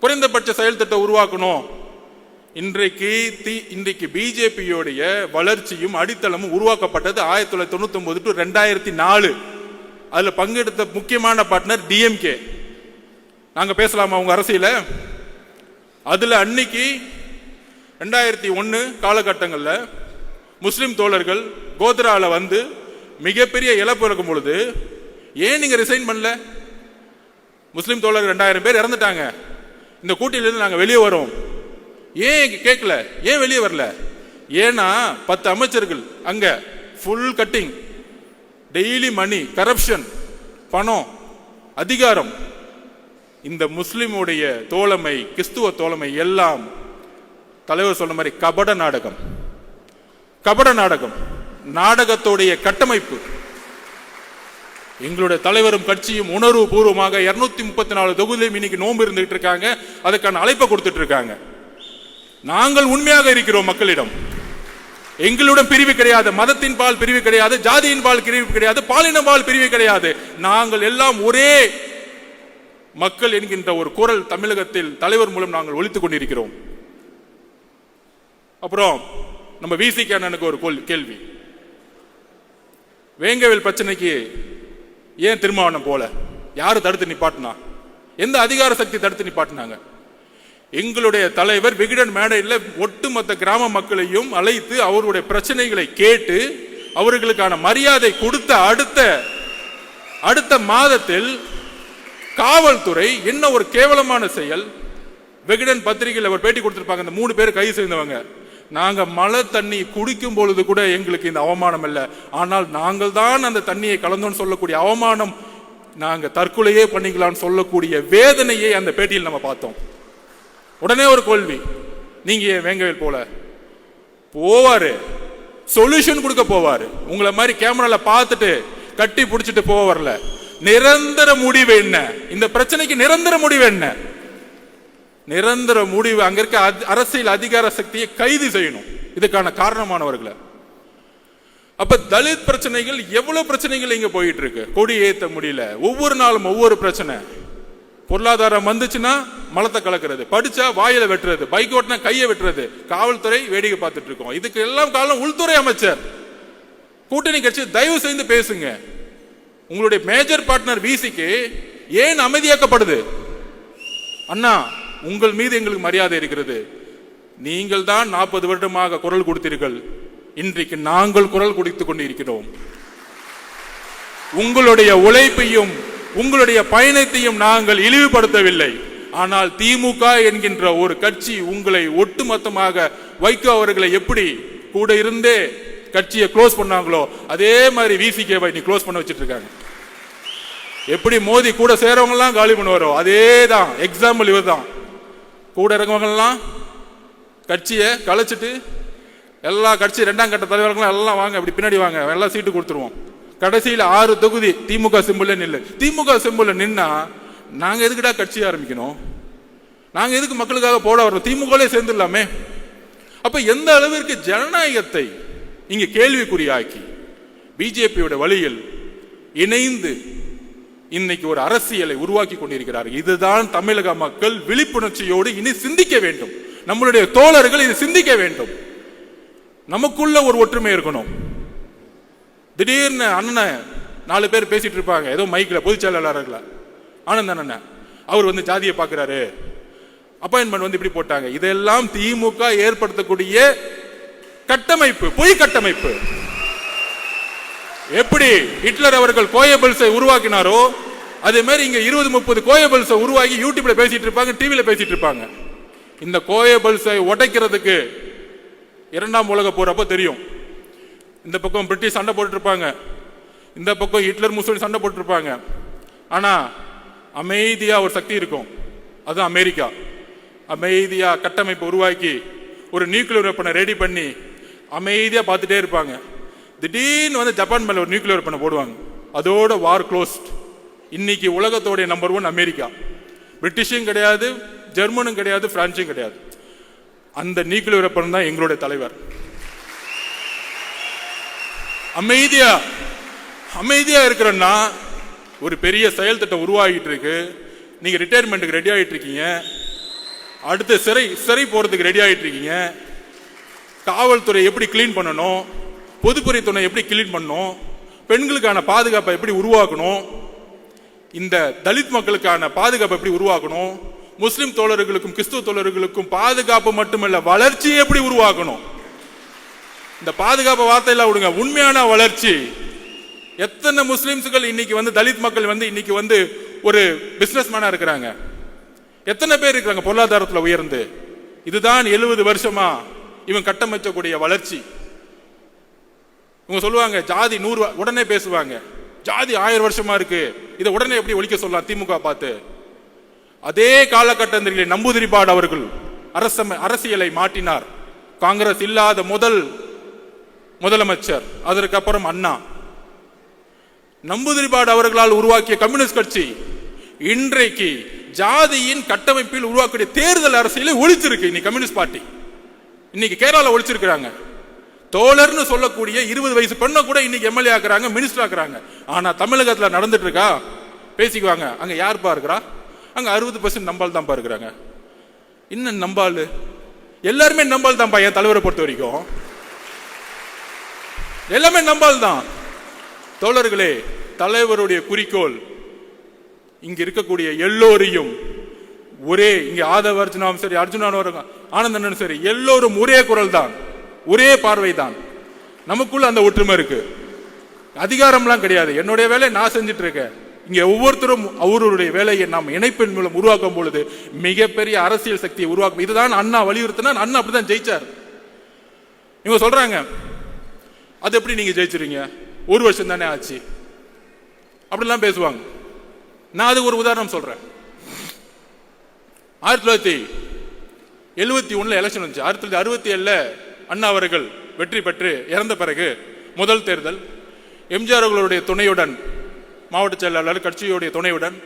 குறைந்தபட்ச செயல் திட்டம் உருவாக்கணும். இன்றைக்கு பிஜேபியோடைய வளர்ச்சியும் அடித்தளமும் உருவாக்கப்பட்டது 1999 to 2004. அதுல பங்கெடுத்த முக்கியமான பார்ட்னர் டிஎம்கே. நாங்க பேசலாமா உங்க அரசியல? அதுல அன்னைக்கு 2001 காலகட்டங்கள்ல முஸ்லிம் தோழர்கள் கோத்ரால வந்து மிகப்பெரிய இழப்பு இருக்கும் பொழுது ஏன் நீங்க ரிசைன் பண்ணல? முஸ்லிம் தோழர்கள் 2000 பேர் இறந்துட்டாங்க. இந்த கூட்டணியிலிருந்து நாங்க வெளியே வரோம். ஏன் கேட்கல? ஏன் வெளியே வரல? ஏன்னா 10 அமைச்சர்கள் அங்க ஃபுல் கட்டிங், டெய்லி மணி, கரப்ஷன், பணம், அதிகாரம். இந்த முஸ்லிமுடைய தோழமை, கிறிஸ்துவ தோழமை எல்லாம் தலைவர் சொன்ன மாதிரி கபட நாடகம். நாடகத்தோடைய கட்டமைப்பு. எங்களுடைய தலைவரும் கட்சியும் உணர்வு பூர்வமாக 234 தொகுதியிலும் இன்னைக்கு நோன்பு இருந்துட்டு இருக்காங்க. அதுக்கான அழைப்பை கொடுத்துட்டு இருக்காங்க. நாங்கள் உண்மையாக இருக்கிறோம் மக்களிடம். எங்களுடன் பிரிவு கிடையாது, மதத்தின் பால் பிரிவு கிடையாது, ஜாதியின் பால் பிரிவு கிடையாது, பாலின பால் பிரிவு கிடையாது. நாங்கள் எல்லாம் ஒரே மக்கள் என்கின்ற ஒரு குரல் தமிழகத்தில் தலைவர் மூலம் நாங்கள் ஒலித்துக் கொண்டிருக்கிறோம். அப்புறம் நம்ம விசிக அண்ணனுக்கு ஒரு கேள்வி. வேங்கவேல் பிரச்சனைக்கு ஏன் திருமாவளவன் போல? யாரு தடுத்து நிப்பாட்டினா? எந்த அதிகார சக்தி தடுத்து நிப்பாட்டினாங்க? எங்களுடைய தலைவர் விகடன் மேடையில் ஒட்டுமொத்த கிராம மக்களையும் அழைத்து அவருடைய பிரச்சனைகளை கேட்டு அவர்களுக்கான மரியாதை கொடுத்த அடுத்த மாதத்தில் காவல்துறை என்ன ஒரு கேவலமான செயல்! விகடன் பத்திரிகையில் அவர் பேட்டி கொடுத்திருப்பாங்க. அந்த 3 பேர் கைது செய்தவங்க. நாங்க மழை தண்ணி குடிக்கும் பொழுது கூட எங்களுக்கு இந்த அவமானம் இல்லை, ஆனால் நாங்கள் தான் அந்த தண்ணியை கலந்தோன்னு சொல்லக்கூடிய அவமானம், நாங்க தற்கொலையே பண்ணிக்கலாம்னு சொல்லக்கூடிய வேதனையை அந்த பேட்டியில் நம்ம பார்த்தோம். உடனே ஒரு கேள்வி, நீங்க ஏன் வேங்கவேல் போல? போவாரு, சொல்யூஷன் கொடுக்க போவாரு. உங்களை மாதிரி கேமரால பார்த்துட்டு கட்டி பிடிச்சிட்டு போக வரல. நிரந்தர முடிவு என்ன? இந்த பிரச்சனைக்கு நிரந்தர முடிவு என்ன? நிரந்தர முடிவு அங்க இருக்க அரசியல் அதிகார சக்தியை கைது செய்யணும், இதுக்கான காரணமானவர்களை. அப்ப தலித் பிரச்சனைகள் எவ்வளவு பிரச்சனைகள் இங்க போயிட்டு இருக்கு. கொடி ஏத்த முடியல, ஒவ்வொரு நாளும் ஒவ்வொரு பிரச்சனை. பொருளாதாரம் வந்துச்சுன்னா மலத்தை கலக்கிறது, படிச்சா வாயில வெட்டுறது, பைக் ஓட்டினா கையை வெட்டுறது, காவல்துறை வேடிக்கை பார்த்துட்டு இருக்கோம். இதுக்கு எல்லாம் காரணம் உள்துறை அமைச்சர். கூட்டணி கட்சி தயவு செய்து பேசுங்க. உங்களுடைய மேஜர் பார்ட்னர் விசிக்கு ஏன் அமைதியாக்கப்படுது? அண்ணா, உங்கள் மீது எங்களுக்கு மரியாதை இருக்கிறது. நீங்கள் தான் 40 வருடமாக குரல் கொடுத்தீர்கள். இன்றைக்கு நாங்கள் குரல் கொடுத்துக் கொண்டிருக்கிறோம். உங்களுடைய உழைப்பையும் உங்களுடைய பயணத்தையும் நாங்கள் இழிவுபடுத்தவில்லை. ஆனால் திமுக என்கின்ற ஒரு கட்சி உங்களை ஒட்டுமொத்தமாக வைகோ அவர்களை எப்படி கூட இருந்தே கட்சியை க்ளோஸ் பண்ணாங்களோ அதே மாதிரி விசிகேவை நீ க்ளோஸ் பண்ண வச்சிட்டு இருக்காங்க. எப்படி மோதி கூட சேரவங்க எல்லாம் காலி பண்ணுவாரோ அதே தான் எக்ஸாம்பிள். இவர் தான் கூட இருக்கவங்க எல்லாம் கட்சியை கலைச்சிட்டு எல்லா கட்சி 2ஆம் கட்ட தலைவர்களும் எல்லாம் வாங்க, இப்படி பின்னாடி வாங்க, எல்லாம் சீட்டு கொடுத்துருவோம். கடைசியில் 6 தொகுதி திமுக சிம்பிள் நில்லு. திமுக சிம்பிள் நின்னா நாங்க எதுக்குடா கட்சி ஆரம்பிக்கணும்? நாங்க எதுக்கு மக்களுக்காக போட வரோம்? திமுகலே சேர்ந்துடலாமே. அப்ப எந்த அளவிற்கு ஜனநாயகத்தை இங்க கேள்விக்குறியாக்கி பிஜேபியோட வழியில் இணைந்து இன்னைக்கு ஒரு அரசியலை உருவாக்கி கொண்டிருக்கிறார்கள். இதுதான் தமிழக மக்கள் விழிப்புணர்ச்சியோடு இனி சிந்திக்க வேண்டும். நம்மளுடைய தோழர்கள் இது சிந்திக்க வேண்டும். நமக்குள்ள ஒரு ஒற்றுமை இருக்கணும். திடீர்னு அண்ணன் 4 பேர் பேசிட்டு இருப்பாங்க, ஏதோ மைக்ல பொதுச் செயலாளர்கள ஆனந்த் அண்ணன் அவர் வந்து ஜாதியை பார்க்கிறாரு, அப்பாயின்மெண்ட் வந்து இப்படி போட்டாங்க. இதெல்லாம் திமுக ஏற்படுத்தக்கூடிய கட்டமைப்பு, பொய் கட்டமைப்பு. எப்படி ஹிட்லர் அவர்கள் கோயபிள்ஸை உருவாக்கினாரோ அதே மாதிரி இங்க 20-30 கோயபிள்ஸை உருவாக்கி யூடியூப்ல பேசிட்டு இருப்பாங்க, டிவில பேசிட்டு இருப்பாங்க. இந்த கோயபிள்ஸை உடைக்கிறதுக்கு 2ஆம் உலக போர் அப்ப தெரியும். இந்த பக்கம் பிரிட்டிஷ் சண்டை போட்டு இருப்பாங்க, இந்த பக்கம் ஹிட்லர் முசோலினி சண்டை போட்டு இருப்பாங்க. ஆனா அமைதியா ஒரு சக்தி இருக்கும், அது அமெரிக்கா. அமைதியா கட்டமைப்பு உருவாக்கி ஒரு நியூக்ளியர் வெப்பனை ரெடி பண்ணி அமைதியா பார்த்துட்டே இருப்பாங்க. திடீர்னு வந்து ஜப்பான் மேல ஒரு நியூக்ளியர் வெப்பனை போடுவாங்க, அதோட வார் க்ளோஸ்ட். இன்னைக்கு உலகத்தோடைய நம்பர் 1 அமெரிக்கா. பிரிட்டிஷும் கிடையாது, ஜெர்மனும் கிடையாது, பிரான்சும் கிடையாது. அந்த நியூக்ளியர் வெப்பன் தான் எங்களுடைய தலைவர். அமைதியா இருக்கிறன்னா ஒரு பெரிய செயல் திட்டம் உருவாகிட்டு இருக்கு. நீங்க ரிட்டையர்மெண்ட்டுக்கு ரெடி ஆகிட்டு இருக்கீங்க, அடுத்து சிறை போறதுக்கு ரெடி ஆகிட்டு இருக்கீங்க. காவல்துறை எப்படி கிளீன் பண்ணணும், பொதுப்பணித்துறை எப்படி கிளீன் பண்ணணும், பெண்களுக்கான பாதுகாப்பை எப்படி உருவாக்கணும், இந்த தலித் மக்களுக்கான பாதுகாப்பை எப்படி உருவாக்கணும், முஸ்லிம் தோழர்களுக்கும் கிறிஸ்துவ தோழர்களுக்கும் பாதுகாப்பு மட்டுமல்ல வளர்ச்சியை எப்படி உருவாக்கணும். இந்த பாதுகாப்பு வார்த்தையெல்லாம் விடுங்க, உண்மையான வளர்ச்சி. எத்தனை முஸ்லிம்ஸ்கள் இன்னைக்கு வந்து தலித் மக்கள் வந்து இன்னைக்கு வந்து ஒரு பிசினஸ் மேனா இருக்கிறாங்க, எத்தனை பேர் இருக்கிறாங்க பொருளாதாரத்தில் உயர்ந்து. இதுதான் 70 வருஷமா இவன் கட்டமைக்கக்கூடிய வளர்ச்சி. இவங்க சொல்லுவாங்க ஜாதி 100 உடனே பேசுவாங்க, ஜாதி 1000 வருஷமா இருக்கு, இதை உடனே எப்படி ஒழிக்க சொல்லலாம் திமுக பார்த்து. அதே காலகட்டத்தில் நம்பூதிரிபாடு அவர்கள் அரசியலை மாற்றினார். காங்கிரஸ் இல்லாத முதலமைச்சர், அதற்கு அப்புறம் அண்ணா. நம்பூதிரிபாடு அவர்களால் உருவாக்கிய கம்யூனிஸ்ட் கட்சி இன்றைக்கு ஜாதியின் கட்டமைப்பில் உருவாக்கிய தேர்தல் அரசியலை ஒழிச்சிருக்கு. இன்னைக்கு கம்யூனிஸ்ட் பார்ட்டி இன்னைக்கு கேரளால ஒழிச்சிருக்கிறாங்க. தோழர்னு சொல்லக்கூடிய 20 வயசு பெண்ணை கூட இன்னைக்கு எம்எல்ஏ ஆக்குறாங்க, மினிஸ்டர் ஆக்குறாங்க. ஆனா தமிழகத்துல நடந்துட்டு இருக்கா? பேசிக்குவாங்க, அங்க யாருப்பா இருக்கிறா? அங்க 60% நம்பால் தான்ப்பா இருக்கிறாங்க. இன்னும் நம்பால் எல்லாருமே நம்பால் தான்ப்பா. என் தலைவரை பொறுத்த வரைக்கும் எல்லாமே நம்பால் தான். தோழர்களே, தலைவருடைய குறிக்கோள் இங்க இருக்கக்கூடிய எல்லோரையும் ஒரே, இங்க ஆதவ அர்ஜுனாவும் சரி, அர்ஜுனாவும் ஆனந்தனும் சரி, எல்லோரும் ஒரே குரல் தான், ஒரே பார்வை தான். நமக்குள்ள அந்த ஒற்றுமை இருக்கு. அதிகாரம்லாம் கிடையாது. என்னுடைய வேலையை நான் செஞ்சுட்டு இருக்கேன். இங்க ஒவ்வொருத்தரும் அவருடைய வேலையை நாம் இணைப்பின் மூலம் உருவாக்கும் பொழுது மிகப்பெரிய அரசியல் சக்தியை உருவாக்கும். இதுதான் அண்ணா வலியுறுத்தினார். அண்ணா அப்படிதான் ஜெயிச்சார். இவங்க சொல்றாங்க அது எப்படி நீங்க ஜெயிச்சிருங்க, 1 வருஷம் தானே ஆச்சு, அப்படிலாம் பேசுவாங்க. நான் அதுக்கு ஒரு உதாரணம் சொல்றேன். 1971 எலெக்ஷன் வந்துச்சு. 1967 அண்ணா அவர்கள் வெற்றி பெற்று இறந்த பிறகு முதல் தேர்தல் எம்ஜிஆர் அவர்களுடைய துணையுடன், மாவட்ட செயலாளர் கட்சியுடைய துணையுடன்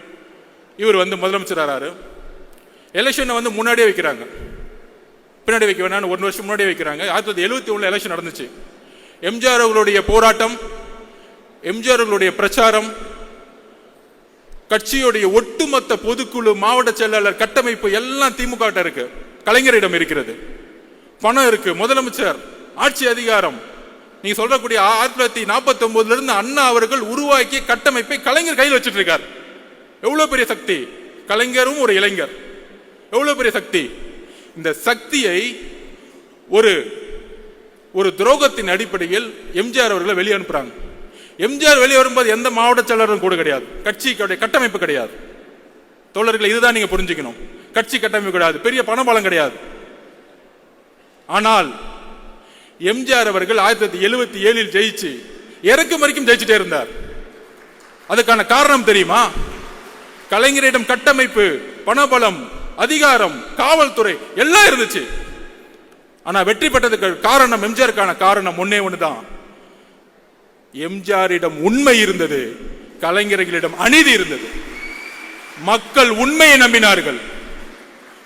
இவர் வந்து முதலமைச்சர் ஆறாரு. எலெக்ஷனை வந்து முன்னாடியே வைக்கிறாங்க, பின்னாடி வைக்க வேணாம், 1 வருஷம் முன்னாடியே வைக்கிறாங்க. 1971 எலெக்ஷன் நடந்துச்சு. எம்ஜிஆர் அவர்களுடைய போராட்டம், எம்ஜிஆர் அவர்களுடைய பிரச்சாரம், கட்சியுடைய ஒட்டுமொத்த பொதுக்குழு, மாவட்ட செயலாளர் கட்டமைப்பு எல்லாம் திமுக இருக்கு, கலைஞரிடம் இருக்கிறது, பணம் இருக்கு, முதலமைச்சர், ஆட்சி அதிகாரம், நீங்க சொல்றக்கூடிய 1949 இருந்து அண்ணா அவர்கள் உருவாக்கிய கட்டமைப்பை கலைஞர் கையில் வச்சிட்டு இருக்கார். எவ்வளவு பெரிய சக்தி! கலைஞரும் ஒரு இளைஞர், எவ்வளவு பெரிய சக்தி! இந்த சக்தியை ஒரு துரோகத்தின் அடிப்படையில் எம்ஜிஆர் அவர்களை வெளியே அனுப்புறாங்க. எம்ஜிஆர் வெளியே வரும்போது எந்த மாவட்ட செயலரும் கூட கிடையாது, கட்சி கட்டமைப்பு கிடையாது. தோழர்கள், இதுதான் நீங்க புரிஞ்சுக்கணும். கட்சி கட்டமைப்பு கிடையாது, பெரிய பணபலம் கிடையாது. ஆனால் எம்ஜிஆர் அவர்கள் 1977 ஜெயிச்சு இறக்கும் வரைக்கும் ஜெயிச்சுட்டே இருந்தார். அதுக்கான காரணம் தெரியுமா? கலைஞரிடம் கட்டமைப்பு, பணபலம், அதிகாரம், காவல்துறை எல்லாம் இருந்துச்சு. ஆனா வெற்றி பெற்றதுக்கு காரணம், எம்ஜிஆருக்கான காரணம் ஒன்னே ஒண்ணுதான். எம்ஜிஆரிடம் உண்மை இருந்தது, கலைஞர்களிடம் அநீதி இருந்தது. மக்கள் உண்மையை நம்பினார்கள்,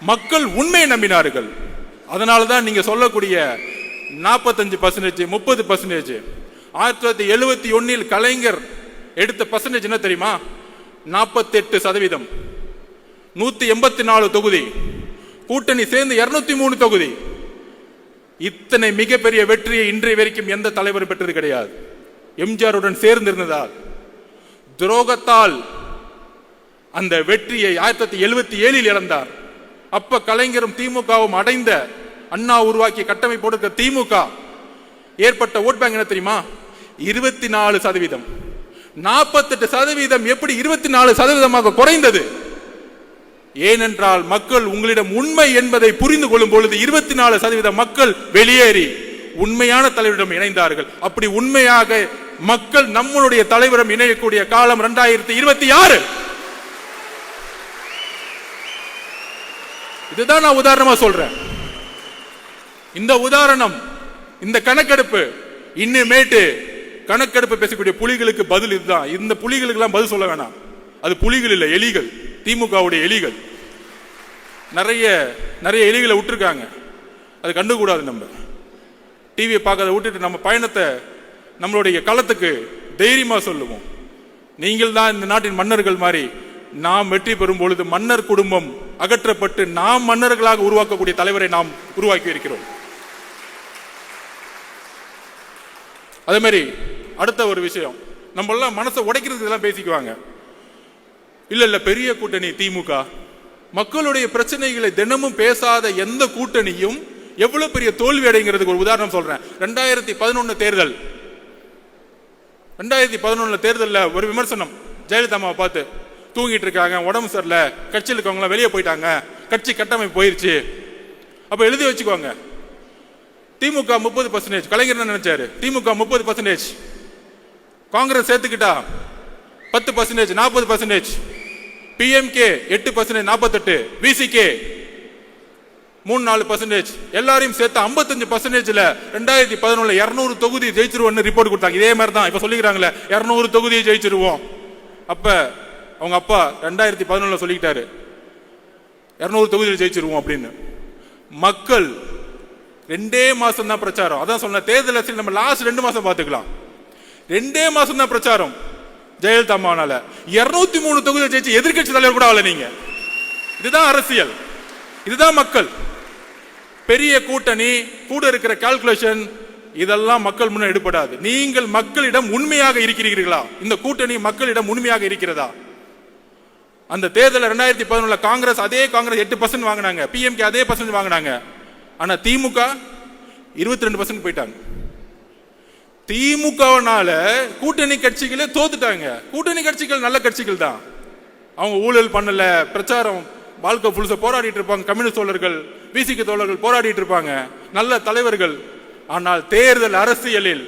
மக்கள் உண்மையை நம்பினார்கள். அதனாலதான் நீங்க சொல்லக்கூடிய 45%, 30%. 1971 கலைஞர் எடுத்த பர்சன்டேஜ் என்ன தெரியுமா? 48%. 184 தொகுதி, கூட்டணி சேர்ந்து 203 தொகுதி. இத்தனை மிகப்பெரிய வெற்றியை இன்றைய வரைக்கும் எந்த தலைவர் பெற்றது கிடையாது. எம்ஜிஆருடன் சேர்ந்திருந்ததால், துரோகத்தால் அந்த வெற்றியை 1977 இழந்தார். அப்ப கலைஞரும் திமுகவும் அடைந்த, அண்ணா உருவாக்கிய கட்டமைப்போடு திமுக ஏற்பட்ட ஓட் பேங்க் என்ன தெரியுமா? 24%. 48% எப்படி 24% குறைந்தது? ஏனென்றால் மக்கள் உங்களிடம் உண்மை என்பதை புரிந்து கொள்ளும் பொழுது 24% மக்கள் வெளியேறி உண்மையான தலைவரிடம் இணைந்தார்கள். அப்படி உண்மையாக மக்கள் நம்மளுடைய தலைவரிடம் இணையக்கூடிய காலம் 2026. இதுதான் நான் உதாரணமா சொல்றேன். இந்த உதாரணம், இந்த கணக்கெடுப்பு, இன்னுமேட்டு கணக்கெடுப்பு பேசக்கூடிய புலிகளுக்கு பதில் இதுதான். இந்த புலிகளுக்கு எல்லாம் பதில் சொல்ல வேணாம். அது புலிகள் இல்ல, எலிகள், திமுகவுடைய எலிகள். நிறைய எலிகளை விட்டுருக்காங்க, அது கண்டுகூடாது. நம்ம டிவியை பார்க்கறத விட்டுட்டு நம்ம பயணத்தை நம்மளுடைய களத்துக்கு தைரியமா சொல்லுவோம். நீங்கள் தான் இந்த நாட்டின் மன்னர்கள் மாதிரி. நாம் வெற்றி பெறும் பொழுது மன்னர் குடும்பம் அகற்றப்பட்டு நாம் மன்னர்களாக உருவாக்கக்கூடிய தலைவரை நாம் உருவாக்கி இருக்கிறோம். அதே மாதிரி அடுத்த ஒரு விஷயம், நம்ம எல்லாம் மனசை உடைக்கிறதுக்கு இதெல்லாம் பேசிக்குவாங்க. இல்ல பெரிய கூட்டணி திமுக, மக்களுடைய பிரச்சனைகளை தினமும் பேசாத எந்த கூட்டணியும் எவ்வளவு பெரிய தோல்வி அடைங்கிறதுக்கு ஒரு உதாரணம் சொல்றேன். 2011 தேர்தல், 2011 தேர்தலில் ஒரு விமர்சனம் ஜெயலலிதா அம்மாவை பார்த்து, தூங்கிட்டு இருக்காங்க, உடம்பு சரியில்லை, கட்சியில் இருக்கவங்க வெளியே போயிட்டாங்க, கட்சி கட்டமைப்பு போயிருச்சு. அப்ப எழுதி வச்சுக்கோங்க, திமுக 30%, கலைஞர் என்ன நினைச்சாரு? திமுக 30%, காங்கிரஸ் சேர்த்துக்கிட்டா 10%, 40%, பிஎம்கே 8%, 48, விசிகே 3-4%, எல்லாரையும் சேர்த்து 55%. 2011 200 தொகுதி ஜெயிச்சிருவோம் ரிப்போர்ட் கொடுத்தாங்க. இதே மாதிரி தான் இப்ப சொல்லிக்கிறாங்களே 200 தொகுதியை ஜெயிச்சிருவோம். அப்ப அவங்க அப்பா 2011 சொல்லிக்கிட்டாரு 200 தொகுதியில் ஜெயிச்சிருவோம் அப்படின்னு. மக்கள் 2 மாசம் தான் பிரச்சாரம். அதான் சொன்ன, தேர்தல் அரசியல் நம்ம லாஸ்ட் 2 மாசம் பார்த்துக்கலாம். 2 மாசம் தான் பிரச்சாரம். ஜெயலலிதா அம்மானால 203 தொகுதியில் ஜெயிச்சு எதிர்கட்சி தலைவர் கூட ஆகல நீங்க. இதுதான் அரசியல், இதுதான் மக்கள். பெரிய கூட்டணி கூட இருக்கிற கால்குலேஷன் இதெல்லாம் மக்கள் முன்ன எடுபடாது. நீங்கள் மக்களிடம் உண்மையாக இருக்கிறீர்களா? இந்த கூட்டணி மக்களிடம் உண்மையாக இருக்கிறதா? அந்த தேர்தல் 2011 காங்கிரஸ், அதே காங்கிரஸ் 8% வாங்கினாங்க, பிஎம்கே அதே % வாங்கினாங்க. ஆனா திமுக 22% போயிட்டாங்க. திமுகனால கூட்டணி கட்சிகளே தோத்துட்டாங்க. கூட்டணி கட்சிகள் நல்ல கட்சிகள் தான், அவங்க ஊழல் பண்ணல, பிரச்சாரம் வாழ்க்கை புதுசா போராடிட்டு இருப்பாங்க. கம்யூனிஸ்ட் தோழர்கள், விசிக தோழர்கள் போராடிட்டு இருப்பாங்க, நல்ல தலைவர்கள். ஆனால் தேர்தல் அரசியலில்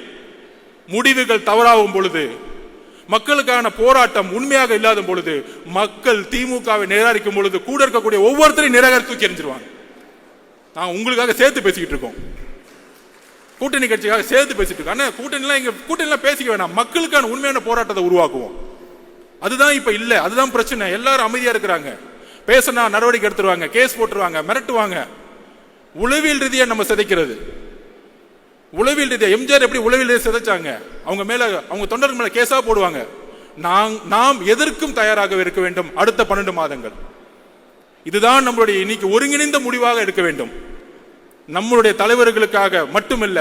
முடிவுகள் தவறாகும் பொழுது, மக்களுக்கான போராட்டம் உண்மையாக இல்லாத பொழுது, மக்கள் திமுகவை நிராகரிக்கும் பொழுது கூட இருக்கக்கூடிய ஒவ்வொருத்தரையும் நிராகரித்து தூக்கி எறிஞ்சிருவாங்க. நான் உங்களுக்காக சேர்த்து பேசிக்கிட்டு இருக்கோம், கூட்டணி கட்சிக்காக சேர்த்து பேசிட்டு இருக்கோம். ஆனா கூட்டணிலாம் பேசிக்க வேணாம், மக்களுக்கான உண்மையான போராட்டத்தை உருவாக்குவோம். அதுதான் இப்ப இல்ல, அதுதான் பிரச்சனை. எல்லாரும் அமைதியா இருக்கிறாங்க, பேசினா நடவடிக்கை எடுத்துருவாங்க, கேஸ் போட்டுருவாங்க, மிரட்டுவாங்க. உளவியல் ரீதியா நம்ம சிதைக்கிறது. உளவியல் ரீதியா எம்ஜிஆர் எப்படி உளவியல் ரீதியா சிதைச்சாங்க? அவங்க மேல, அவங்க தொண்டர்கள் மேல கேஸா போடுவாங்க. நாம் எதற்கும் தயாராக இருக்க வேண்டும் அடுத்த 12 மாதங்கள். இதுதான் நம்மளுடைய இன்னைக்கு ஒருங்கிணைந்த முடிவாக இருக்க வேண்டும். நம்மளுடைய தலைவர்களுக்காக மட்டுமல்ல,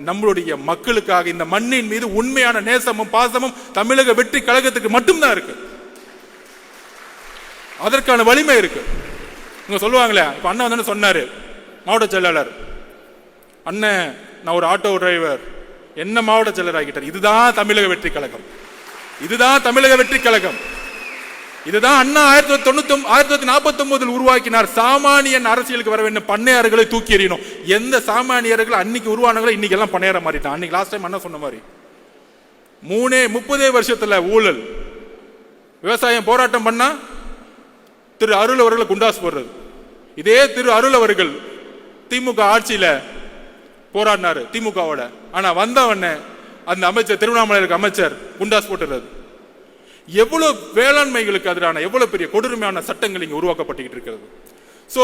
நம்மளுடைய மக்களுக்காக, இந்த மண்ணின் மீது உண்மையான நேசமும் பாசமும் தமிழக வெற்றி கழகத்துக்கு மட்டும்தான் இருக்கு. அதற்கான வலிமை இருக்கு. இங்க சொல்லுவாங்களே, இப்ப அண்ணன் வந்து சொன்னாரு, மாவட்ட செயலாளர் அண்ணன், நான் ஒரு ஆட்டோ டிரைவர், என்ன மாவட்ட செயலர் ஆகிட்டார். இதுதான் தமிழக வெற்றி கழகம், இதுதான் தமிழக வெற்றி கழகம். இதுதான் அண்ணா 1949 உருவாக்கினார். சாமானியன் அரசியலுக்கு வர வேண்டும், பண்ணையார்களை தூக்கி எறியணும். எந்த சாமானியர்கள் அன்னைக்கு உருவானவங்களோ இன்னைக்கு எல்லாம் பண்ணையார மாறிட்டான். அன்னைக்கு லாஸ்ட் டைம் அண்ணா சொன்ன மாதிரி 30 வருஷத்துல ஊழல், விவசாயம் போராட்டம் பண்ணா திரு அருள் அவர்களை குண்டாஸ் போடுறது. இதே திரு அருள் அவர்கள் திமுக ஆட்சியில போராடினாரு திமுகவோட. ஆனா வந்தவன அந்த அமைச்சர், திருவண்ணாமலை அமைச்சர் குண்டாஸ் போட்டுறது. எவ்வளவு வேளாண்மைகளுக்கு எதிரான எவ்வளவு பெரிய கொடுமையான சட்டங்கள் இங்க உருவாக்கப்பட்டு இருக்கிறது. சோ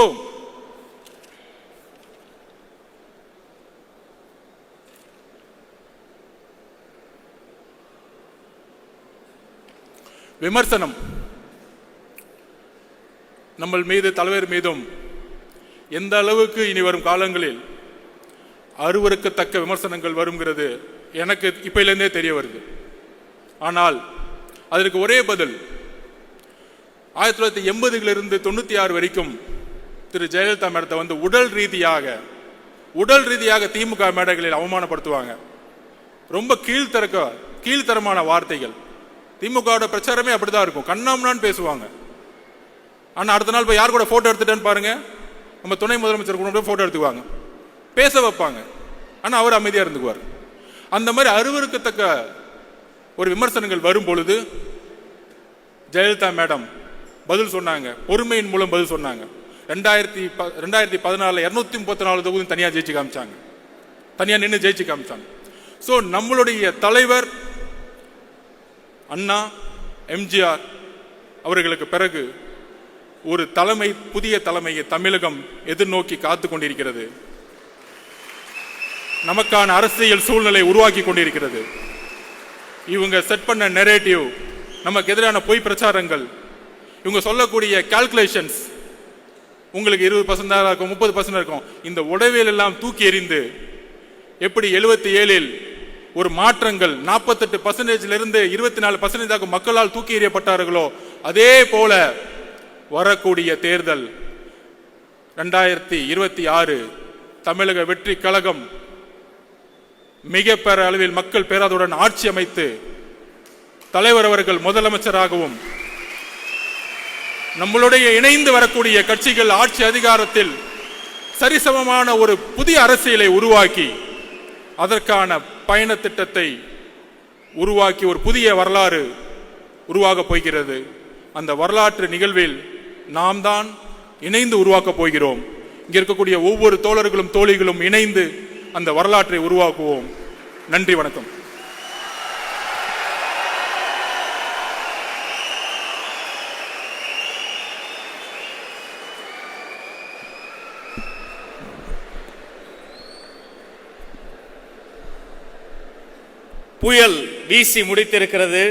விமர்சனம் நம்ம மீது, தலைவர் மீதும் எந்த அளவுக்கு இனி வரும் காலங்களில் அருவருக்கத்தக்க விமர்சனங்கள் வருங்கிறது எனக்கு இப்பையிலிருந்தே தெரிய வருது. ஆனால் அதற்கு ஒரே பதில், 1980 96 வரைக்கும் திரு ஜெயலலிதா மேடத்தை வந்து உடல் ரீதியாக திமுக மேடைகளில் அவமானப்படுத்துவாங்க. ரொம்ப கீழ்த்தரமான வார்த்தைகள். திமுக பிரச்சாரமே அப்படிதான் இருக்கும், கண்ணாமண்ணான்னு பேசுவாங்க. ஆனா அடுத்த நாள் போய் யார் கூட போட்டோ எடுத்துட்டேன்னு பாருங்க, நம்ம துணை முதலமைச்சர் கூட போட்டோ எடுத்துக்குவாங்க, பேச வைப்பாங்க. ஆனா அவர் அமைதியா இருந்துக்குவார். அந்த மாதிரி அருவருக்கத்தக்க ஒரு விமர்சனங்கள் வரும் பொழுது ஜெயலலிதா மேடம் பதில் சொன்னாங்க, பொறுமையின் மூலம் பதில் சொன்னாங்க. 2014 234 தொகுதி தனியா ஜெயிச்சு காமிச்சாங்க, தனியா நின்று ஜெயிச்சு காமிச்சாங்க. சோ நம்மளுடைய தலைவர் அண்ணா எம்ஜிஆர் அவர்களுக்கு பிறகு ஒரு புதிய தலைமையை தமிழகம் எதிர்நோக்கி காத்து கொண்டிருக்கிறது. நமக்கான அரசியல் சூழ்நிலை உருவாக்கி கொண்டிருக்கிறது. இவங்க செட் பண்ண நெரேட்டிவ், நமக்கு எதிரான பொய் பிரச்சாரங்கள், இவங்க சொல்லக்கூடிய கால்குலேஷன்ஸ், உங்களுக்கு 20% இருக்கும், 30% இருக்கும். இந்த உடவியல் எல்லாம் தூக்கி எறிந்து எப்படி 77 ஒரு மாற்றங்கள் 48% 24% மக்களால் தூக்கி எறியப்பட்டார்களோ, அதே போல வரக்கூடிய தேர்தல் 2026 தமிழக வெற்றி கழகம் மிக பெற அளவில் மக்கள் பேராதுடன் ஆட்சி அமைத்து தலைவர் அவர்கள் முதலமைச்சராகவும் நம்மளுடைய இணைந்து வரக்கூடிய கட்சிகள் ஆட்சி அதிகாரத்தில் சரிசமமான ஒரு புதிய அரசியலை உருவாக்கி அதற்கான பயண திட்டத்தை உருவாக்கி ஒரு புதிய வரலாறு உருவாக போகிறது. அந்த வரலாற்று நிகழ்வில் நாம் தான் இணைந்து உருவாக்கப் போகிறோம். இங்க இருக்கக்கூடிய ஒவ்வொரு தோழர்களும் தோழிகளும் இணைந்து அந்த வரலாற்றை உருவாக்குவோம். நன்றி, வணக்கம். புயல் வீசி முடித்திருக்கிறது.